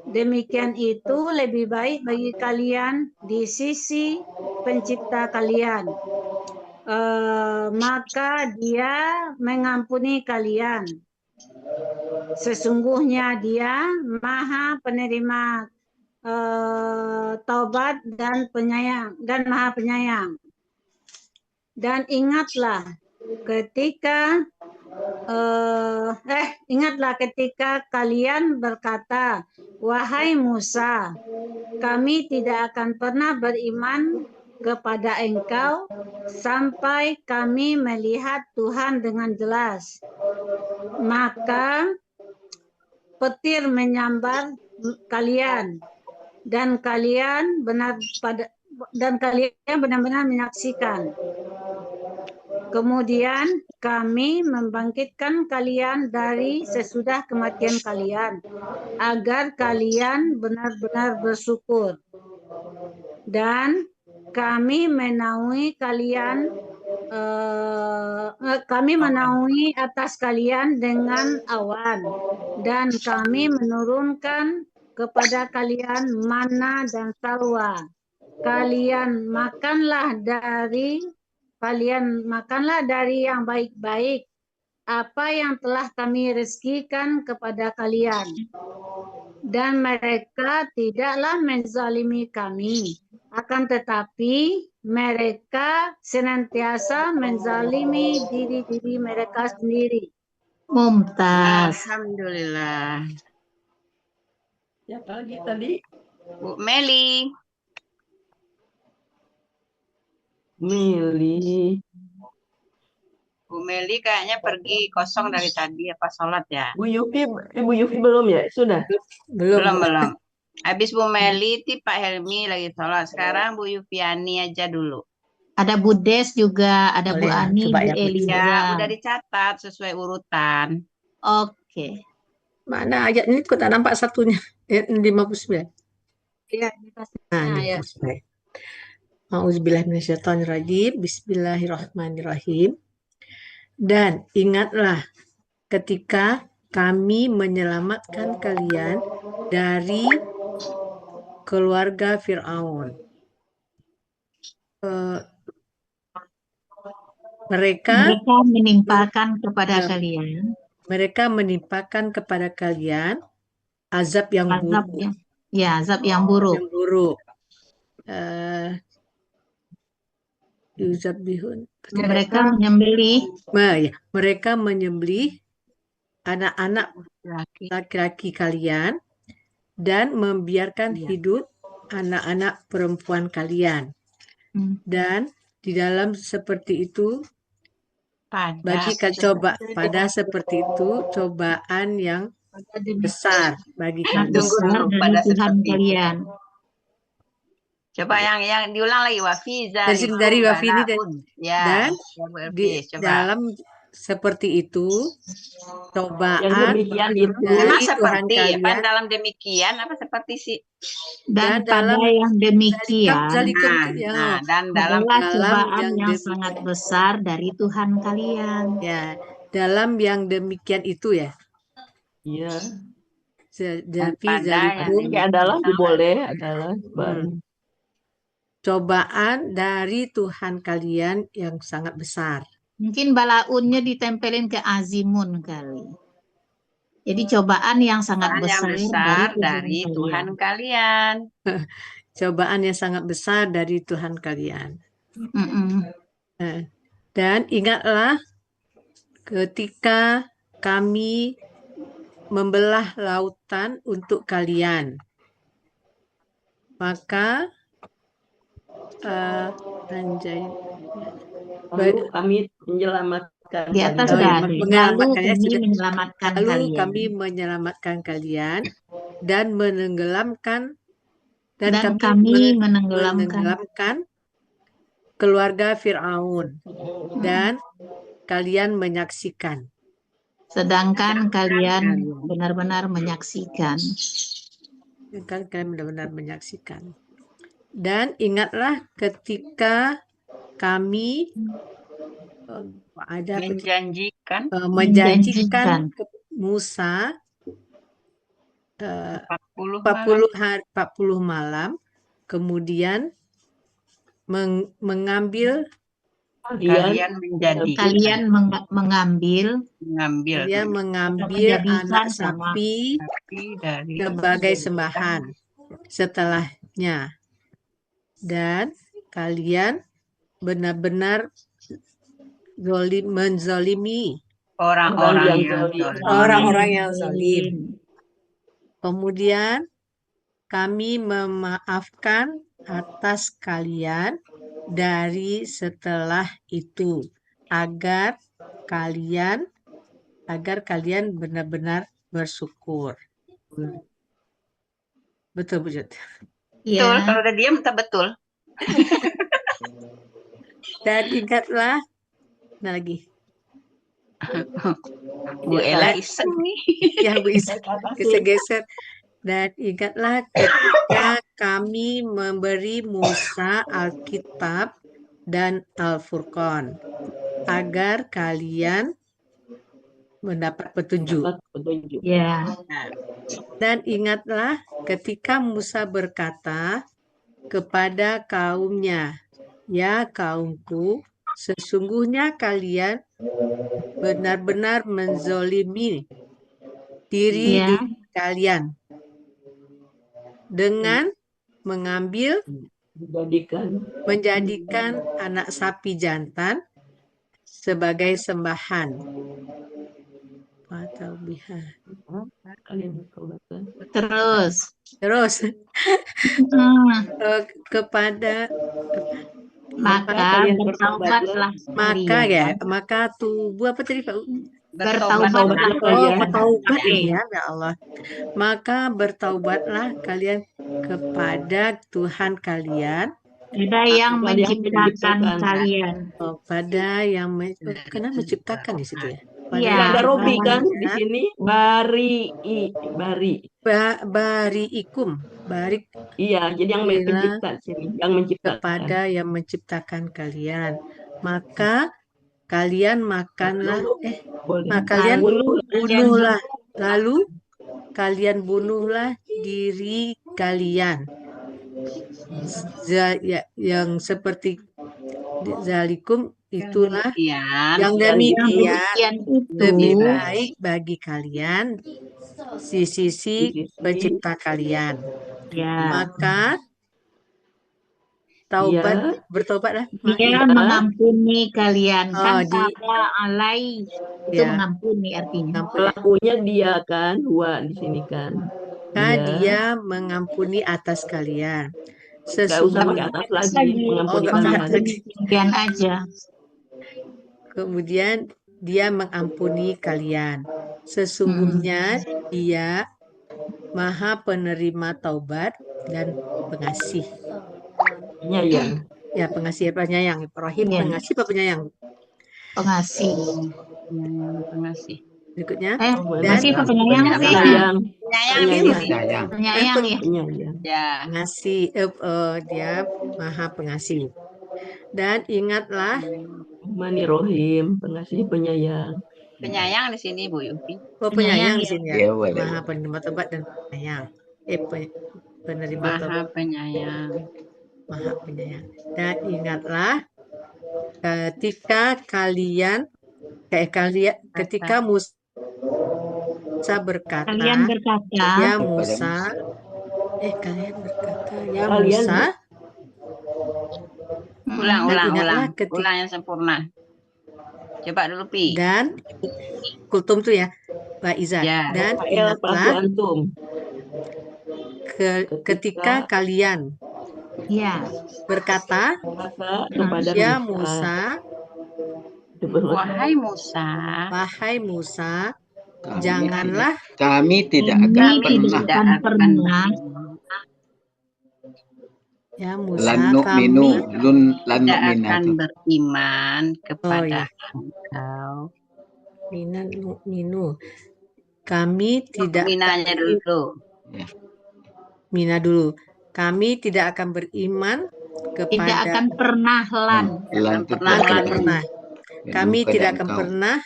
Demikian itu lebih baik bagi kalian di sisi pencipta kalian. Maka dia mengampuni kalian. Sesungguhnya dia Maha penerima taubat dan penyayang dan Maha penyayang. Dan ingatlah ketika kalian berkata, "Wahai Musa, kami tidak akan pernah beriman kepada engkau sampai kami melihat Tuhan dengan jelas." Maka petir menyambar kalian, dan kalian benar-benar menyaksikan. Kemudian kami membangkitkan kalian dari sesudah kematian kalian, agar kalian benar-benar bersyukur. Dan kami menaungi atas kalian dengan awan, dan kami menurunkan kepada kalian mana dan salwa. Kalian makanlah dari yang baik-baik, apa yang telah kami rezekikan kepada kalian. Dan mereka tidaklah menzalimi kami, akan tetapi mereka senantiasa menzalimi diri mereka sendiri. Mumtaz. Alhamdulillah. Siapa lagi tadi? Bu Meli. Bu Meli kayaknya pergi kosong dari tadi, apa sholat ya? Bu Yufi belum ya? Sudah? Belum. Habis Bu Meli, Pak Helmi lagi sholat. Sekarang Bu Yufiani aja dulu. Ada Bu Des juga, ada Bu Ani, Bu Eliza. Ya, udah dicatat sesuai urutan. Oke. Mana ayat ini kok tak nampak satunya? Ayat 59. Iya, Ya. A'udzubillahiminasyaitonirrajim. Bismillahirrahmanirrahim. Dan ingatlah ketika kami menyelamatkan kalian dari keluarga Fir'aun. Mereka menimpakan kepada kalian. Mereka menimpakan kepada kalian azab yang buruk. Azab yang buruk. yuzabbihun. Mereka menyembelih Ya, mereka menyembelih anak-anak laki-laki kalian dan membiarkan hidup anak-anak perempuan kalian. Dan di dalam seperti itu bagi pada seperti itu cobaan yang besar bagi kalian. besar dari Tuhan kalian. Coba yang diulang lagi wafi Dari wafi ini ya, dan di dalam seperti itu cobaan itu memang dari Tuhan seperti kalian apa dalam demikian apa seperti sih Dan pada yang demikian dan dalam cobaan yang sangat besar dari Tuhan kalian. Ya, dalam yang demikian itu ya. Iya. Zalikum adalah cobaan dari Tuhan kalian yang sangat besar. Mungkin balaunnya ditempelin ke azimun kali. Jadi cobaan yang sangat besar, dari Tuhan kalian. Cobaan yang sangat besar dari Tuhan kalian. Dan ingatlah ketika kami membelah lautan untuk kalian. Maka kami menyelamatkan di atas dari lalu kami menyelamatkan kalian dan menenggelamkan kami menenggelamkan keluarga Fir'aun dan kalian menyaksikan. Sedangkan kalian benar-benar menyaksikan. Dan ingatlah ketika kami menjanjikan Musa 40 malam, kemudian mengambil anak sapi sebagai sembahan setelahnya, dan kalian benar-benar menzalimi orang-orang yang zalim. Kemudian kami memaafkan atas kalian dari setelah itu agar kalian benar-benar bersyukur. Betul, Bu Jut? Betul, kalau udah diam tak betul. Dan ingatlah, lagi. Bu Ella iseng nih. Ya, Bu iseng, geser-geser. Dan ingatlah ketika kami memberi Musa Alkitab dan Al-Furqan agar kalian mendapat petunjuk. Ya. Dan ingatlah ketika Musa berkata kepada kaumnya, "Ya kaumku, sesungguhnya kalian benar-benar menzolimi diri kalian dengan menjadikan anak sapi jantan sebagai sembahan." Terus kepada maka tubuh apa tadi Pak? Bertaubat ya Allah. Maka bertaubatlah kalian kepada Tuhan kalian. Pada yang menciptakan kalian. Pada yang kenapa menciptakan di situ ya? Ada Robi kan di sini bariikum. Iya, jadi yang menciptakan kepada yang menciptakan kalian. Maka kalian makanlah kalian bunuhlah, lalu kalian bunuhlah diri kalian. Yang seperti zalikum itulah yang demikian lebih baik bagi kalian di sisi pencipta kalian. Maka taubat, bertobatlah. Dia mengampuni kalian. Oh, Kan taba alai itu ya, mengampuni artinya. Pelakunya dia kan, Wa di sini kan. dia mengampuni atas kalian. Nggak usah pakai atas lagi, mengampuni nggak usah kalian. lagi. Kalian aja. Kemudian dia mengampuni kalian. Sesungguhnya dia Maha penerima taubat dan pengasih. Penyayang. Ya, pengasih, penyayang. Rahim, Iya. pengasih apa penyayang? Pengasih. Pengasih. Berikutnya. Pengasih apa penyayang sih? Penyayang. Penyayang. Penyayang ya. Penyayang. Ya. Pengasih, dia Maha pengasih. Dan ingatlah, Rahim, pengasih penyayang. Penyayang di sini Bu Yufi. oh penyayang di Penyayang, sini ya. Ya, boleh. Maha penerima taubat dan penyayang. Penerima Maha taubat, penyayang. Maha penyayang. Dan ingatlah ketika ketika Musa berkata, Kalian berkata, ya Musa, kalian berkata, ya Kalian Musa, Ulang yang sempurna. Coba dulu Pi. dan kultum tuh ya, Mbak Iza. Ya. Dan ingatlah ketika kalian ya, berkata, kepada ya Musa, Wahai Musa, janganlah kami tidak akan pernah ya Musa, lan nu'minu tidak akan beriman kepada engkau. Minu. Kami tidak Minanya dulu. Mina dulu. Kami tidak akan beriman kepada tidak akan pernah pernah. Kami tidak akan pernah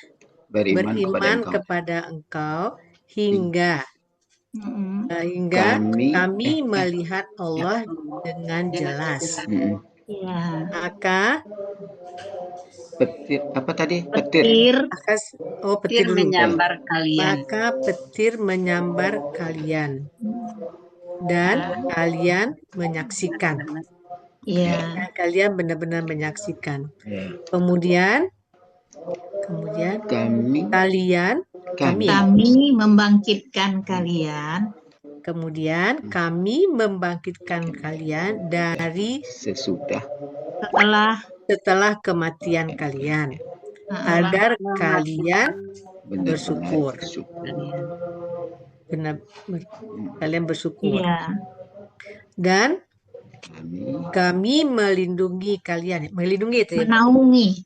beriman kepada engkau hingga kami melihat Allah dengan jelas. Maka petir apa tadi? Petir dulu. Menyambar kalian. Maka petir menyambar kalian dan kalian menyaksikan. Ya. Kalian benar-benar menyaksikan. Kemudian kami membangkitkan kalian. Kemudian kami membangkitkan kalian dari setelah kematian kalian, agar kalian bersyukur. Kalian bersyukur. Dan kami melindungi kalian. Melindungi itu ya?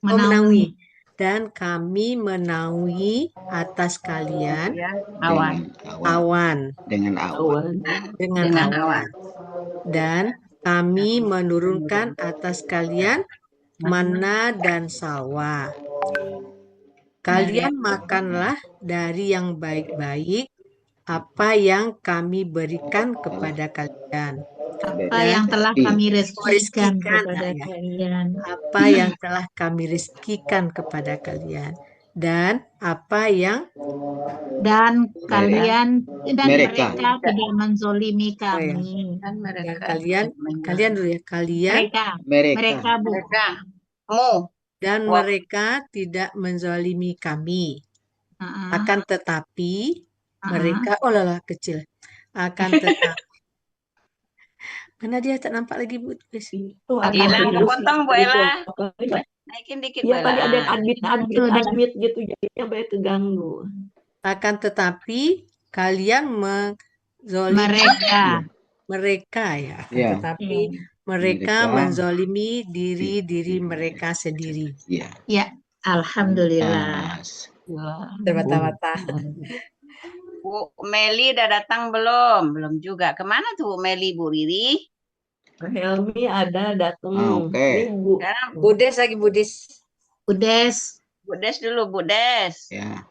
Menaungi. Dan kami menaungi atas kalian awan. Dengan awan. Dan kami menurunkan atas kalian mana dan salwa. Kalian makanlah dari yang baik-baik apa yang kami berikan kepada kalian. Apa yang telah kami rezekikan kepada kalian. Apa yang telah kami rezekikan kepada kalian. Dan apa yang kalian dan mereka tidak menzolimi kami. Dan kalian dulu ya, mereka dan mereka tidak menzolimi kami. Akan tetapi mereka kecil. Akan tetapi mana dia tak nampak lagi Bu? Hilang kepotong Bu Ella. Naikin dikit Bu Ella. Tadi ada admit gitu jadinya banyak keganggu. Akan tetapi kalian menzolimi mereka ya. Tetapi mereka menzolimi diri mereka sendiri. Ya, alhamdulillah. Terbata-bata. Bu Meli udah datang belum? Belum juga. Kemana tuh Bu Meli, Bu Riri? Helmi ada datang. Oke. Budes lagi Budes. Budes dulu Budes. Ya.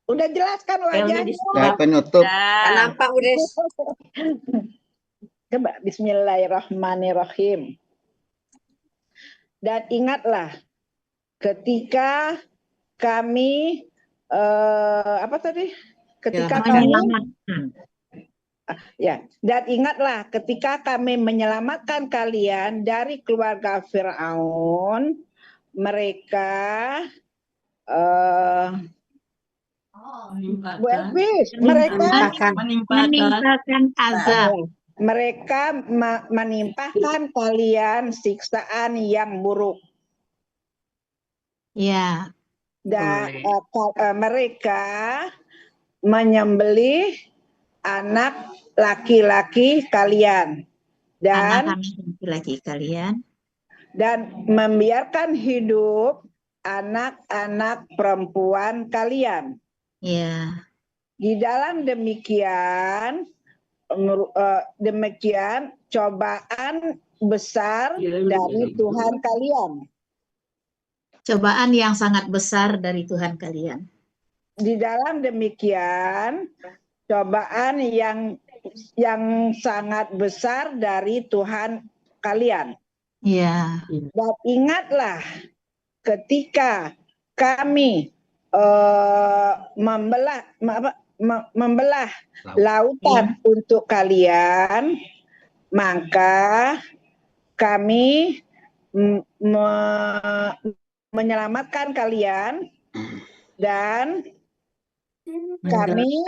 Udah jelaskan wajahnya. Saya penutup. Nampak Budes. Coba Bismillahirrahmanirrahim. Dan ingatlah ketika kami ketika kamu Ya, dan ingatlah ketika kami menyelamatkan kalian dari keluarga Firaun, mereka Bu Elvis, mereka menimpakan azab. Mereka menimpakan kalian siksaan yang buruk. Ya. Dan mereka menyembelih anak laki-laki kalian dan laki-laki kalian dan membiarkan hidup anak-anak perempuan kalian. Ya. Di dalam demikian cobaan besar dari Tuhan kalian. Cobaan yang sangat besar dari Tuhan kalian. Di dalam demikian cobaan yang sangat besar dari Tuhan kalian. Ya. Dan ingatlah ketika kami membelah lautan untuk kalian, maka kami menyelamatkan kalian dan kami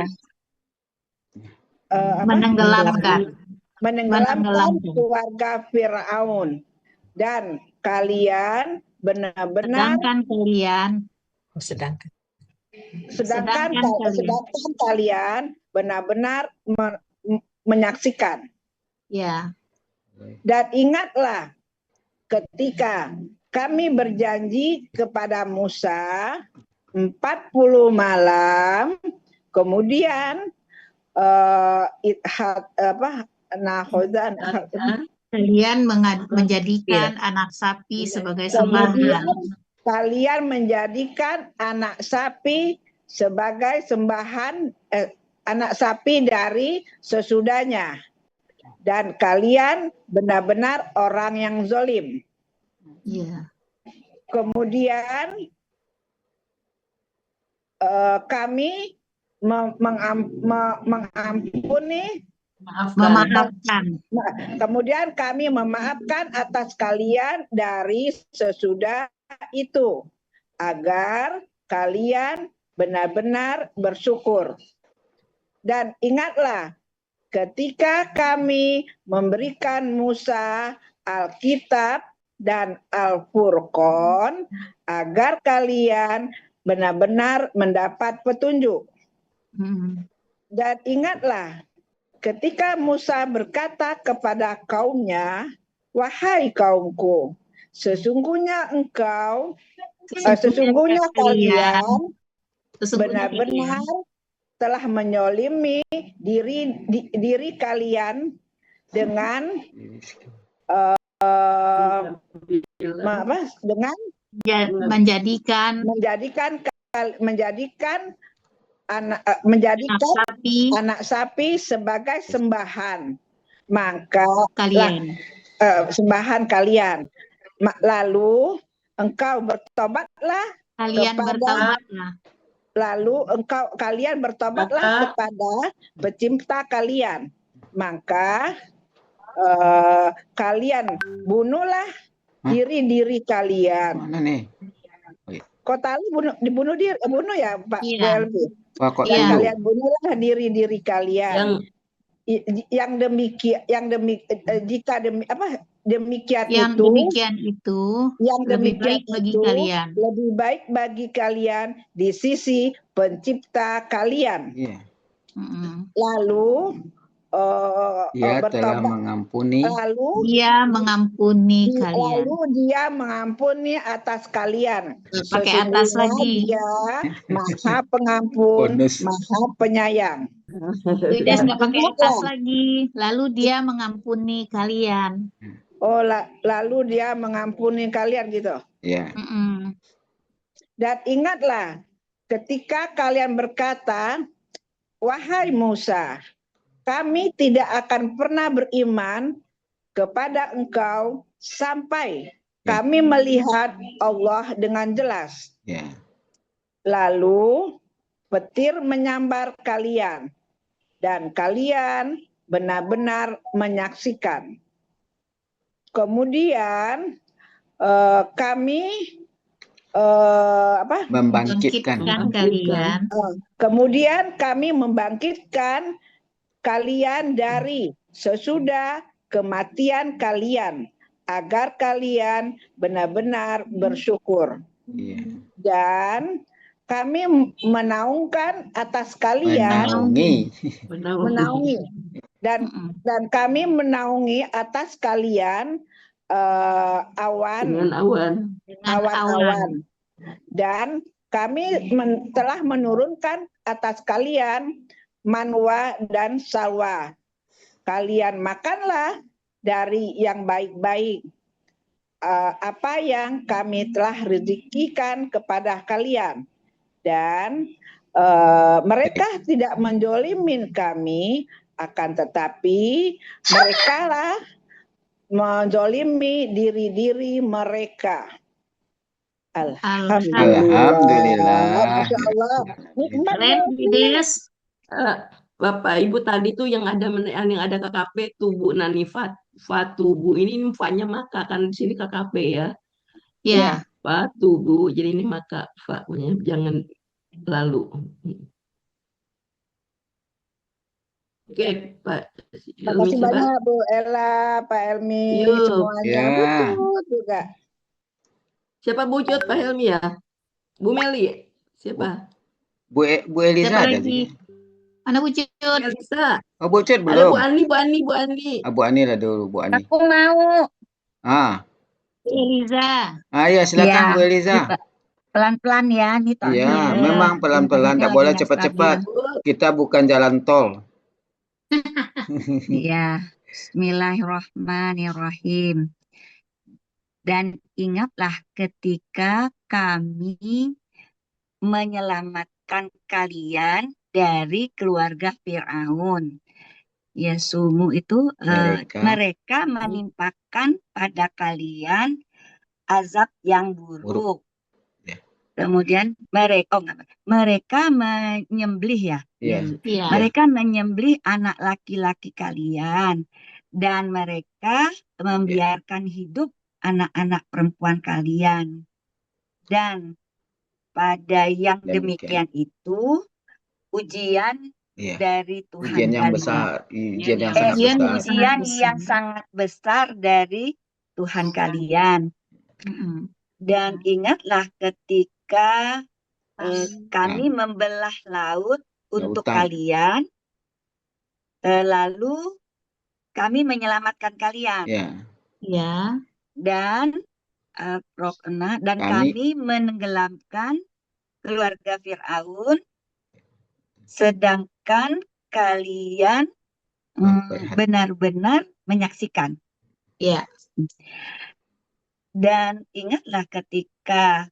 menenggelamkan keluarga Firaun, dan kalian benar-benar sedangkan kalian benar-benar menyaksikan. Ya. Dan ingatlah ketika kami berjanji kepada Musa 40 malam, kemudian kalian menjadikan anak sapi sebagai sembahan. Kalian menjadikan anak sapi sebagai sembahan, anak sapi dari sesudahnya, dan kalian benar-benar orang yang zalim. Yeah. Kemudian kami mengampuni, memaafkan. Kemudian kami memaafkan atas kalian dari sesudah itu, agar kalian benar-benar bersyukur. Dan ingatlah ketika kami memberikan Musa Alkitab dan Al-Furqan agar kalian benar-benar mendapat petunjuk. Dan ingatlah ketika Musa berkata kepada kaumnya, wahai kaumku, sesungguhnya kalian benar-benar telah menyolimi diri kalian dengan menjadikan anak sapi sebagai sembahan, maka sembahan kalian. Lalu engkau bertobatlah kepada pencipta kalian, maka kalian bunuhlah diri kalian. Mana nih? Kok tali bunuh ya Pak Welby? Iya. Kalian bunuhlah diri demikian itu lebih baik bagi kalian di sisi pencipta kalian. Yeah. Lalu Dia telah mengampuni. Dia mengampuni kalian. Lalu dia mengampuni atas kalian. Pakai atas lagi. Dia Maha Pengampun, Maha Penyayang. Tidak pakai atas lagi. Lalu dia mengampuni kalian. Oh, lalu dia mengampuni kalian gitu. Iya. Dan ingatlah ketika kalian berkata, wahai Musa, kami tidak akan pernah beriman kepada engkau sampai kami melihat Allah dengan jelas. Lalu petir menyambar kalian dan kalian benar-benar menyaksikan. Kemudian kami membangkitkan kalian. Kemudian kami membangkitkan kalian dari sesudah kematian kalian agar kalian benar-benar bersyukur. Dan kami menaungkan atas kalian menaungi dan kami menaungi atas kalian awan-awan dan kami telah menurunkan atas kalian manwa dan salwa. Kalian makanlah dari yang baik-baik apa yang kami telah rezekikan kepada kalian, dan mereka tidak menjolimin kami, akan tetapi mereka lah menjolimi diri-diri mereka. Alhamdulillah. Masya Allah. Bapak Ibu tadi tuh yang ada KKP tubuh nanifat fatubu ini fa-nya maka kan di sini KKP ya. Ya. Fatubu jadi ini maka fa-nya jangan lalu. Oke, Pak. Terima kasih banyak Bu Ella, Pak Helmi, semuanya. Butut juga. Siapa Bucut, Pak Helmi ya? Bu Meli, siapa? Bu Eliza ada lagi? Mana Bucut? Elisa. Oh, Bucut belum. Ada Bu Ani. Bu Ani lah dulu, Bu Ani. Aku mau. Eliza. Ya, silakan Bu Eliza. Pelan-pelan ya, nih toh. Iya, memang pelan-pelan, tak boleh cepat-cepat. Kita bukan jalan tol. Iya, Bismillahirrahmanirrahim. Dan ingatlah ketika kami menyelamatkan kalian dari keluarga Fir'aun. Yasumu itu mereka menimpakan pada kalian azab yang buruk. Kemudian mereka menyembelih mereka menyembelih anak laki-laki kalian, dan mereka membiarkan hidup anak-anak perempuan kalian. Dan pada yang demikian itu ujian dari Tuhan ujian yang kalian. besar, Ujian yang sangat besar dari Tuhan kalian. Dan ingatlah ketika kami membelah laut untuk kalian, lalu kami menyelamatkan kalian. Dan kami menenggelamkan keluarga Fir'aun, sedangkan kalian benar-benar menyaksikan. Dan ingatlah ketika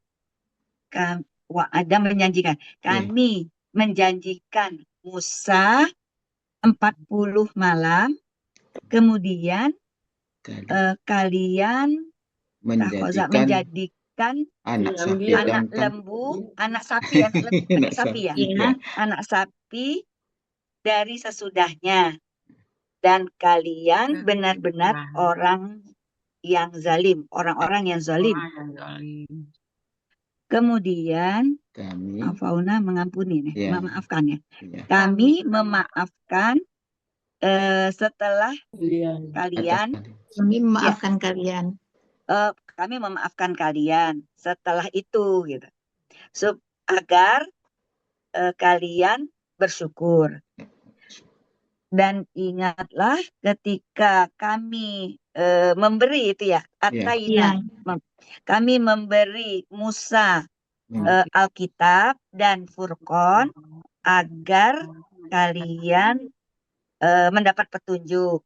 Adam menjanjikan, kami menjanjikan Musa 40 malam, kemudian kalian menjadikan anak sapi dari sesudahnya, dan kalian benar-benar orang yang zalim, orang-orang yang zalim. Kemudian Fauna mengampuni, memaafkan ya. Kami memaafkan setelah kalian. Kami memaafkan kalian. Kami memaafkan kalian setelah itu, gitu. Agar kalian bersyukur. Dan ingatlah ketika kami memberi itu ya, kami memberi Musa Alkitab dan Furqan agar kalian mendapat petunjuk.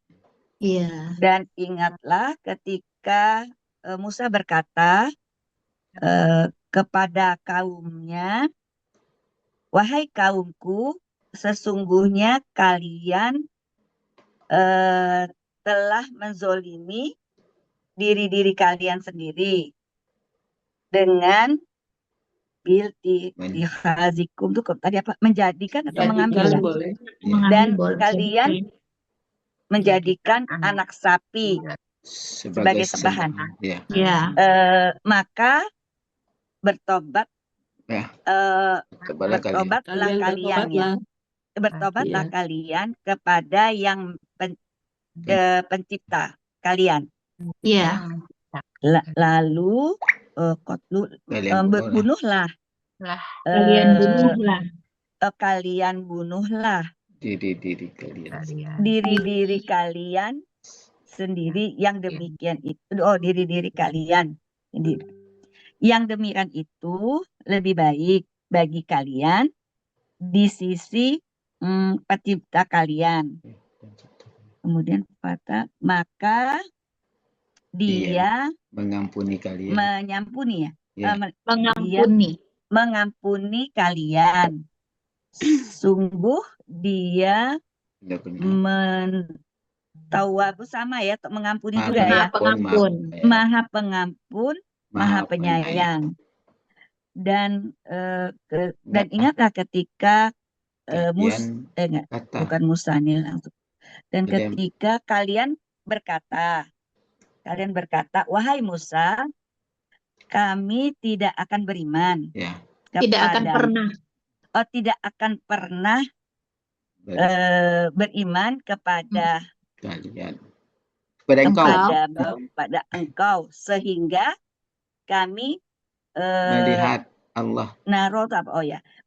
Dan ingatlah ketika Musa berkata kepada kaumnya, wahai kaumku, sesungguhnya kalian telah menzolimi diri-diri kalian sendiri dengan ittihazikum itu tadi apa? Menjadikan atau mengambil Jadikan ya? boleh. Dan Mengambil boleh. kalian menjadikan anak sapi sebagai sembahan. Ya. Ya. Maka bertobat Ya. bertobatlah kalian ya. Bertobatlah Iya. kalian kepada yang pencipta kalian. Ya. Lalu bunuhlah. Kalian bunuhlah. Kalian bunuhlah Diri kalian. diri kalian sendiri yang demikian itu. Diri kalian sendiri. Yang demikian itu lebih baik bagi kalian di sisi pencipta kalian. Kemudian maka dia mengampuni kalian. Mengampuni ya. Ya. Mengampuni kalian. Sungguh dia tawabu sama ya, mengampuni juga ya. Maha pengampun, maha penyayang. Dan ingatlah ketika bukan Musa nih langsung. Dan ketika kalian berkata, wahai Musa, kami tidak akan beriman. Ya. Tidak akan pernah. Tidak akan pernah beriman kepada kalian. Kepada engkau sehingga kami melihat Allah.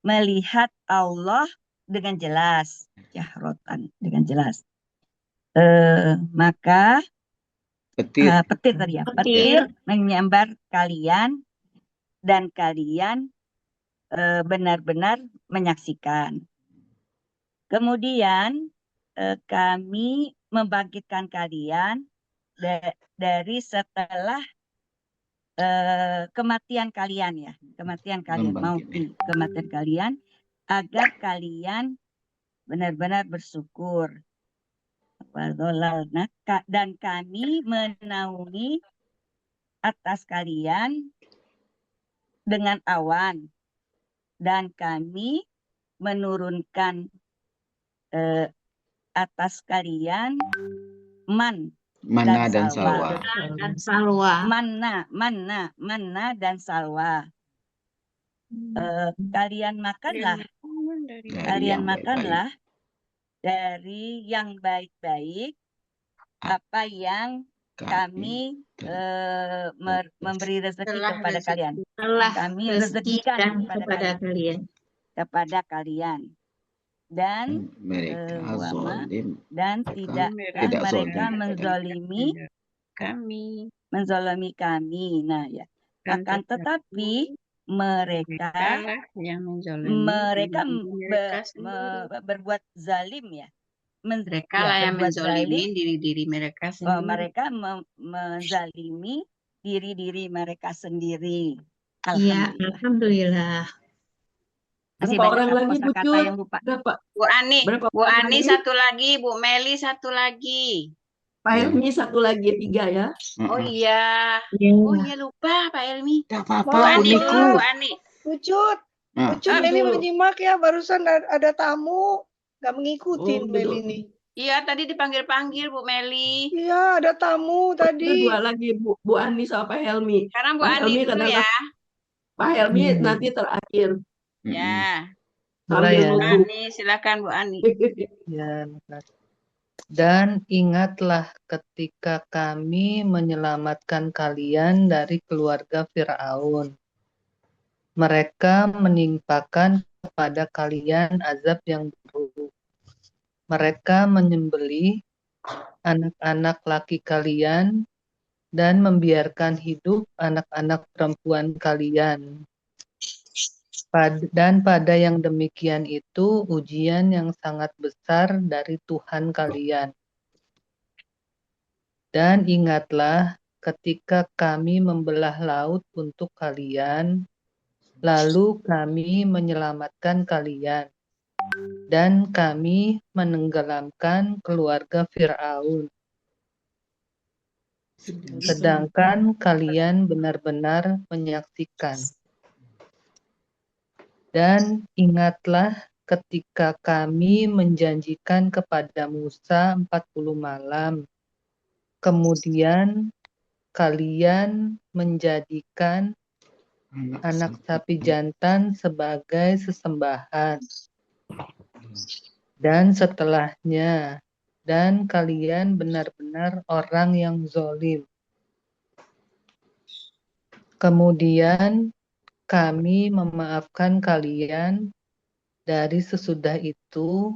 Melihat Allah dengan jelas, jahrotan dengan jelas. Maka petir tadi ya, petir menyambar kalian dan kalian benar-benar menyaksikan. Kemudian kami membangkitkan kalian dari setelah kematian kalian ya, kematian kalian agar kalian benar-benar bersyukur. Dan kami menaungi atas kalian dengan awan dan kami menurunkan atas kalian mana dan salwa. Manna dan salwa. Kalian makanlah dari yang baik-baik apa yang kami memberi rezeki kepada kalian. Kami rezekikan kepada kalian. Dan mereka zalim. Dan tidak mereka menzalimi kami. Nah ya. Akan tetapi mereka berbuat zalim ya. Mereka lah yang menzalimi diri-diri mereka sendiri. Mereka menzalimi diri-diri mereka sendiri. Alhamdulillah. Berapa orang lagi Bu Cut? Bu Ani satu lagi, Bu Meli satu lagi. Pak Helmi satu lagi, 3 ya. Oh iya. Oh iya lupa Pak Helmi. Tidak apa-apa. Bu Ani dulu, Bu Ani. Bu Cut Meli menyimak ya, barusan ada tamu. Gak mengikuti Meli ini. Iya, tadi dipanggil-panggil Bu Meli. Iya, ada tamu tadi. 2 lagi Bu Ani sama Pak Helmi. Sekarang Bu Ani dulu ya. Pak Helmi nanti terakhir. Ya. Bu Ani, silakan Bu Ani. Ya, dan ingatlah ketika kami menyelamatkan kalian dari keluarga Firaun. Mereka menimpakan kepada kalian azab yang buruk. Mereka menyembelih anak-anak laki kalian dan membiarkan hidup anak-anak perempuan kalian. Dan pada yang demikian itu ujian yang sangat besar dari Tuhan kalian. Dan ingatlah ketika kami membelah laut untuk kalian, lalu kami menyelamatkan kalian. Dan kami menenggelamkan keluarga Firaun. Sedangkan kalian benar-benar menyaksikan. Dan ingatlah ketika kami menjanjikan kepada Musa 40 malam. Kemudian kalian menjadikan anak sapi jantan sebagai sesembahan. Dan setelahnya, dan kalian benar-benar orang yang zalim. Kemudian kami memaafkan kalian dari sesudah itu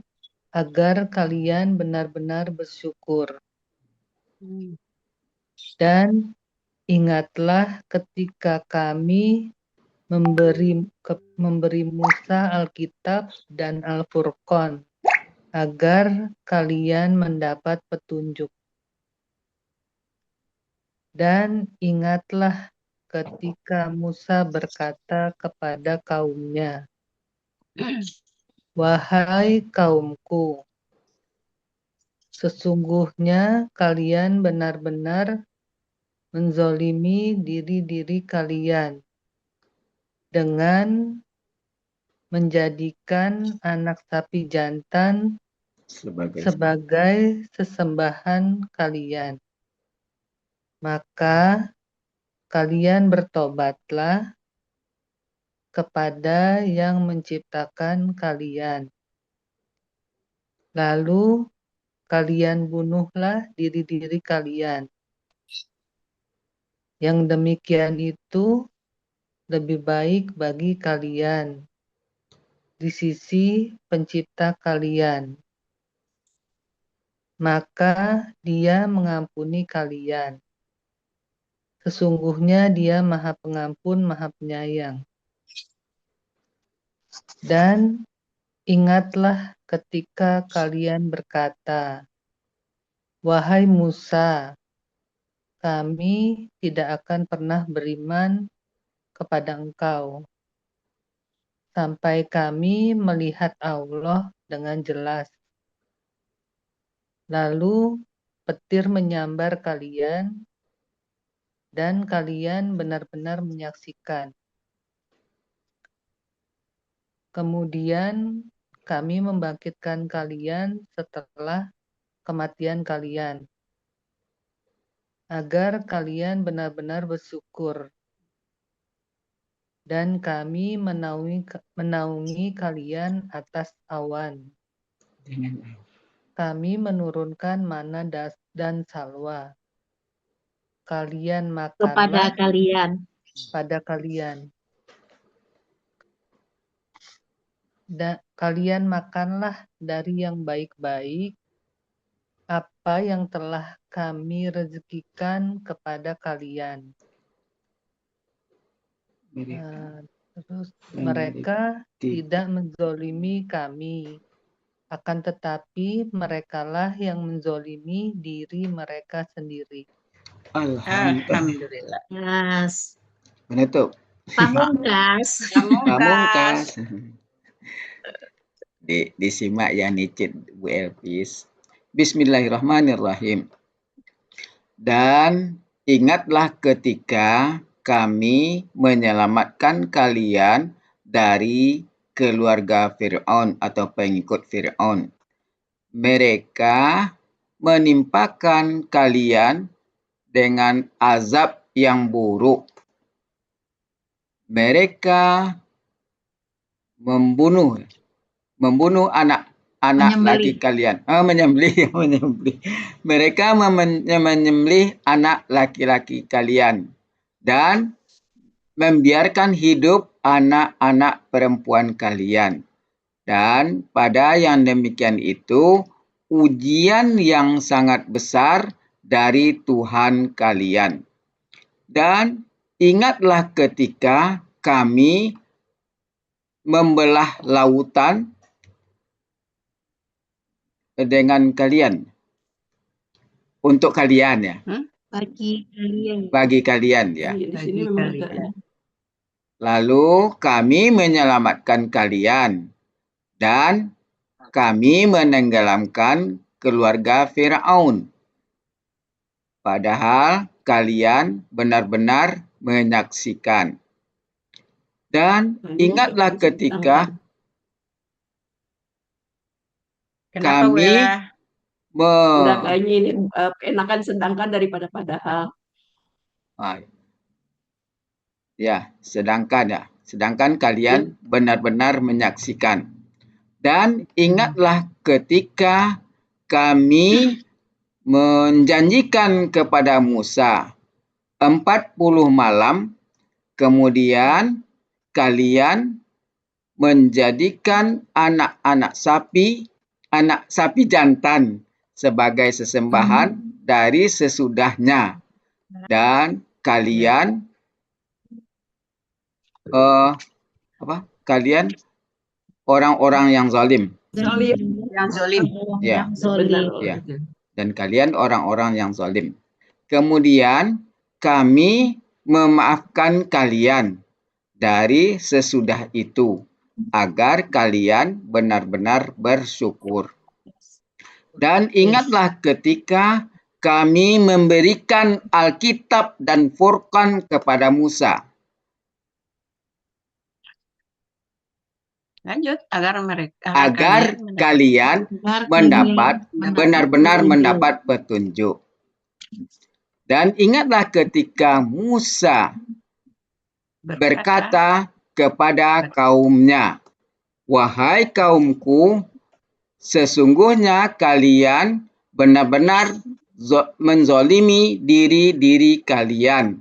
agar kalian benar-benar bersyukur. Dan ingatlah ketika kami memberi Musa Alkitab dan Al-Furqan agar kalian mendapat petunjuk. Dan ingatlah ketika Musa berkata kepada kaumnya, "Wahai kaumku, sesungguhnya kalian benar-benar menzolimi diri-diri kalian dengan menjadikan anak sapi jantan sebagai sesembahan kalian. Maka kalian bertobatlah kepada yang menciptakan kalian. Lalu kalian bunuhlah diri-diri kalian. Yang demikian itu lebih baik bagi kalian di sisi pencipta kalian. Maka dia mengampuni kalian. Sesungguhnya dia Maha Pengampun, Maha Penyayang. Dan ingatlah ketika kalian berkata, "Wahai Musa, kami tidak akan pernah beriman kepada engkau sampai kami melihat Allah dengan jelas. Lalu petir menyambar kalian dan kalian benar-benar menyaksikan. Kemudian kami membangkitkan kalian setelah kematian kalian, agar kalian benar-benar bersyukur. Dan kami menaungi kalian atas awan. Kami menurunkan mana dan salwa. Kalian makanlah pada kalian. Dan kalian makanlah dari yang baik-baik apa yang telah kami rezekikan kepada kalian. Terus mereka tidak menzolimi kami, akan tetapi merekalah yang menzolimi diri mereka sendiri." Alhamdulillah. Yes. Menutup. Pamungkas. Pamungkas. Disimak ya nicit Bu Elvis. Bismillahirrahmanirrahim. Dan ingatlah ketika kami menyelamatkan kalian dari keluarga Fir'aun atau pengikut Fir'aun. Mereka menimpakan kalian dengan azab yang buruk. Mereka membunuh anak laki kalian. Menyembelih. Mereka menyembelih anak laki-laki kalian dan membiarkan hidup anak-anak perempuan kalian. Dan pada yang demikian itu ujian yang sangat besar dari Tuhan kalian. Dan ingatlah ketika kami membelah lautan dengan kalian. Untuk kalian ya. Bagi kalian ya. Lalu kami menyelamatkan kalian dan kami menenggelamkan keluarga Fir'aun. Padahal kalian benar-benar menyaksikan. Dan ingatlah ketika Kenapa, Bu kami Ella? Enggak, kayaknya ini enakan sedangkan daripada padahal. Ya, sedangkan kalian benar-benar menyaksikan. Dan ingatlah ketika kami menjanjikan kepada Musa 40 malam, kemudian kalian menjadikan anak sapi jantan sebagai sesembahan dari sesudahnya, dan kalian kalian orang-orang yang zalim. Yang zalim. Ya, Zalim. ya. Dan kalian orang-orang yang zalim. Kemudian kami memaafkan kalian dari sesudah itu, agar kalian benar-benar bersyukur. Dan ingatlah ketika kami memberikan Alkitab dan Furqan kepada Musa. Lanjut, agar kalian benar-benar mendapat petunjuk. Dan ingatlah ketika Musa berkata kepada kaumnya, "Wahai kaumku, sesungguhnya kalian benar-benar menzolimi diri kalian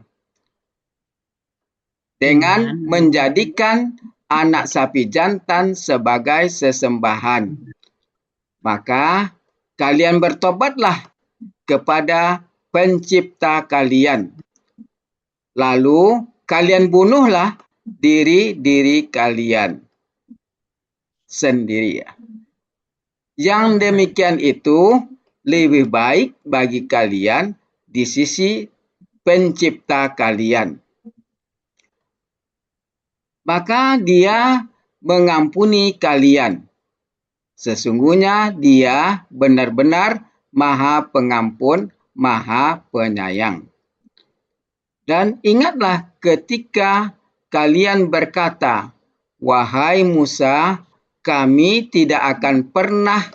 dengan menjadikan anak sapi jantan sebagai sesembahan. Maka kalian bertobatlah kepada pencipta kalian. Lalu kalian bunuhlah diri kalian sendiri." Yang demikian itu lebih baik bagi kalian di sisi pencipta kalian. Maka dia mengampuni kalian. Sesungguhnya dia benar-benar Maha Pengampun, Maha Penyayang. Dan ingatlah ketika kalian berkata, "Wahai Musa, kami tidak akan pernah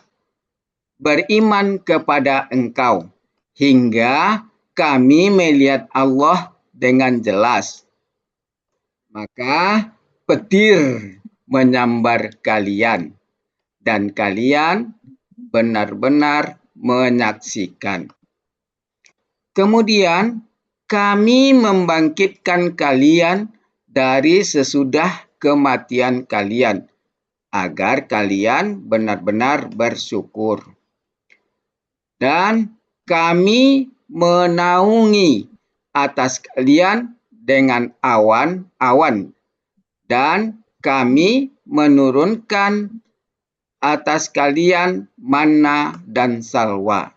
beriman kepada engkau hingga kami melihat Allah dengan jelas." Maka petir menyambar kalian, dan kalian benar-benar menyaksikan. Kemudian kami membangkitkan kalian dari sesudah kematian kalian, agar kalian benar-benar bersyukur. Dan kami menaungi atas kalian dengan awan-awan, dan kami menurunkan atas kalian manna dan salwa.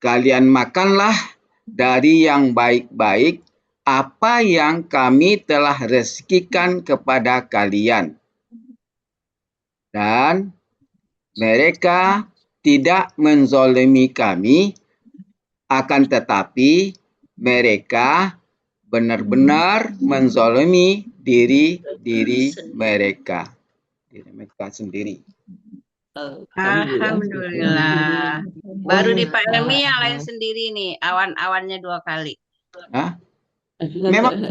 Kalian makanlah dari yang baik-baik apa yang kami telah rezekikan kepada kalian. Dan mereka tidak menzolimi kami, akan tetapi mereka benar-benar menzolimi diri mereka sendiri. Alhamdulillah. Baru di Pak Elmi yang lain sendiri nih, awan-awannya 2 kali. Hah?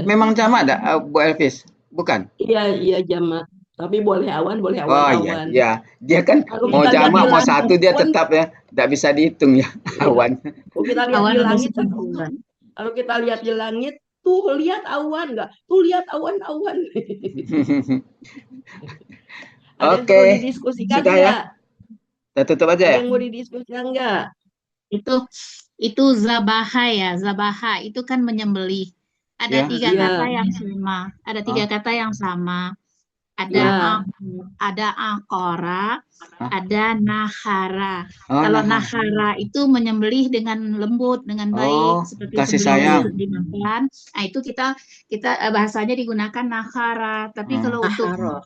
Memang jamak tak, Bu Elvis? Bukan? Iya jamak. Tapi boleh awan, boleh awan-awan. Iya. Dia kan mau jamak, mau satu dia tetap ya. Tak bisa dihitung ya, awan. Kalau kita lihat di langit, kalau kita lihat di langit, tuh lihat awan nggak? Tuh lihat awan-awan. Oke. Sudah ya? Kita tutup aja ya? Ada yang mau didiskusikan nggak? Itu zabaha ya, zabaha itu kan menyembelih. Ada 3 kata yang sama. Ada 3 kata yang sama. Ada akora, ada nahara. Kalau nahara itu menyembelih dengan lembut, dengan baik, seperti kasih sebelum sayang dimakan. Nah itu kita bahasanya digunakan nahara. Tapi kalau untuk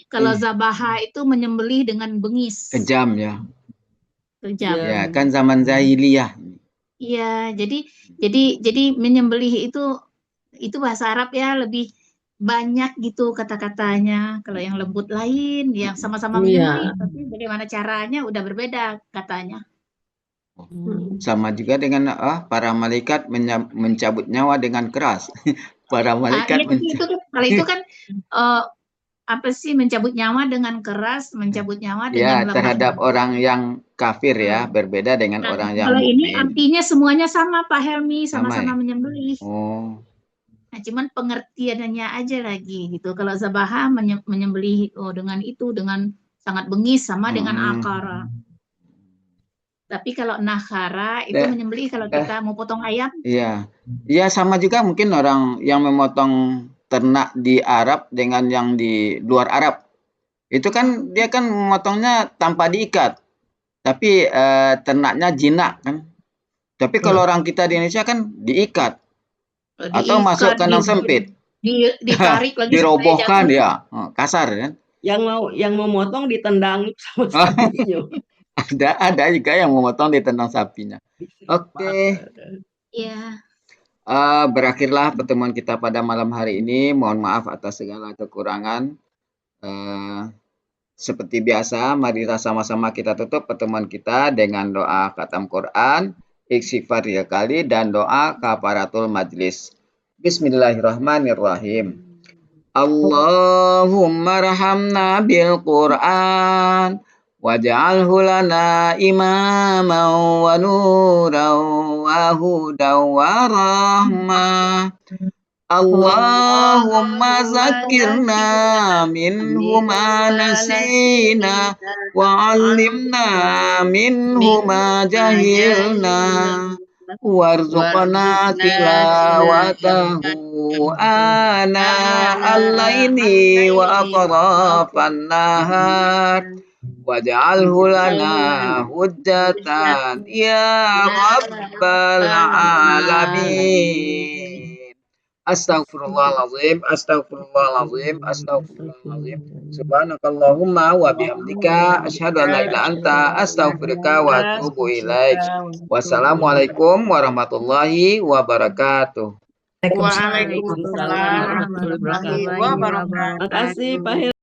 kalau zabaha itu menyembelih dengan bengis. Kejam ya. Kejam. Ya kan zaman jahiliyah. Iya, jadi menyembelih itu bahasa Arab ya, lebih banyak gitu kata-katanya. Kalau yang lembut lain, yang sama-sama menyembelih, tapi bagaimana caranya udah berbeda katanya. Sama juga dengan para malaikat mencabut nyawa dengan keras. Para malaikat kalau itu kan apa sih mencabut nyawa dengan keras, mencabut nyawa dengan lemah. Terhadap orang yang kafir ya, berbeda dengan orang yang kalau ini mukmin. artinya semuanya sama Pak Helmi, sama-sama menyembelih. Oh. Nah, cuman pengertiannya aja lagi gitu. Kalau zabaha menyembelih dengan itu, dengan sangat bengis sama dengan akara. Tapi kalau nakhara itu menyembelih kalau kita mau potong ayam. Iya. Iya, sama juga mungkin orang yang memotong ternak di Arab dengan yang di luar Arab. Itu kan dia kan memotongnya tanpa diikat. Tapi ternaknya jinak kan. Tapi kalau orang kita di Indonesia kan diikat. Atau masuk kandang sempit. Ditarik lagi. Dirobohkan ya. Kasar kan. Yang mau motong ditendang sama sapinya. Ada juga yang memotong ditendang sapinya. Oke. Iya. Berakhirlah pertemuan kita pada malam hari ini. Mohon maaf atas segala kekurangan. Seperti biasa, mari sama-sama kita tutup pertemuan kita dengan doa khatam Quran, istighfar 3 kali, dan doa kafaratul majlis. Bismillahirrahmanirrahim. Allahumma rahamna bil Quran. Waj'alhu lana imaman wa nuran wa hudan wa rahmah. Allahumma zakirna minhu ma nasina wa 'allimna minhu ma jahilna warzuqna tilawatahu ana al-laili wa atrafan nahar. Waj'alhu lana hujjatan ya rabbal alamin. Astaghfirullahaladzim, astaghfirullahaladzim, astaghfirullahaladzim. Subhanakallahumma wa bihamdika asyhadu an la ilaha illa anta astaghfiruka wa atubu ilaik. Wassalamualaikum warahmatullahi wabarakatuh. Waalaikumsalam warahmatullahi wabarakatuh. Terima kasih Pak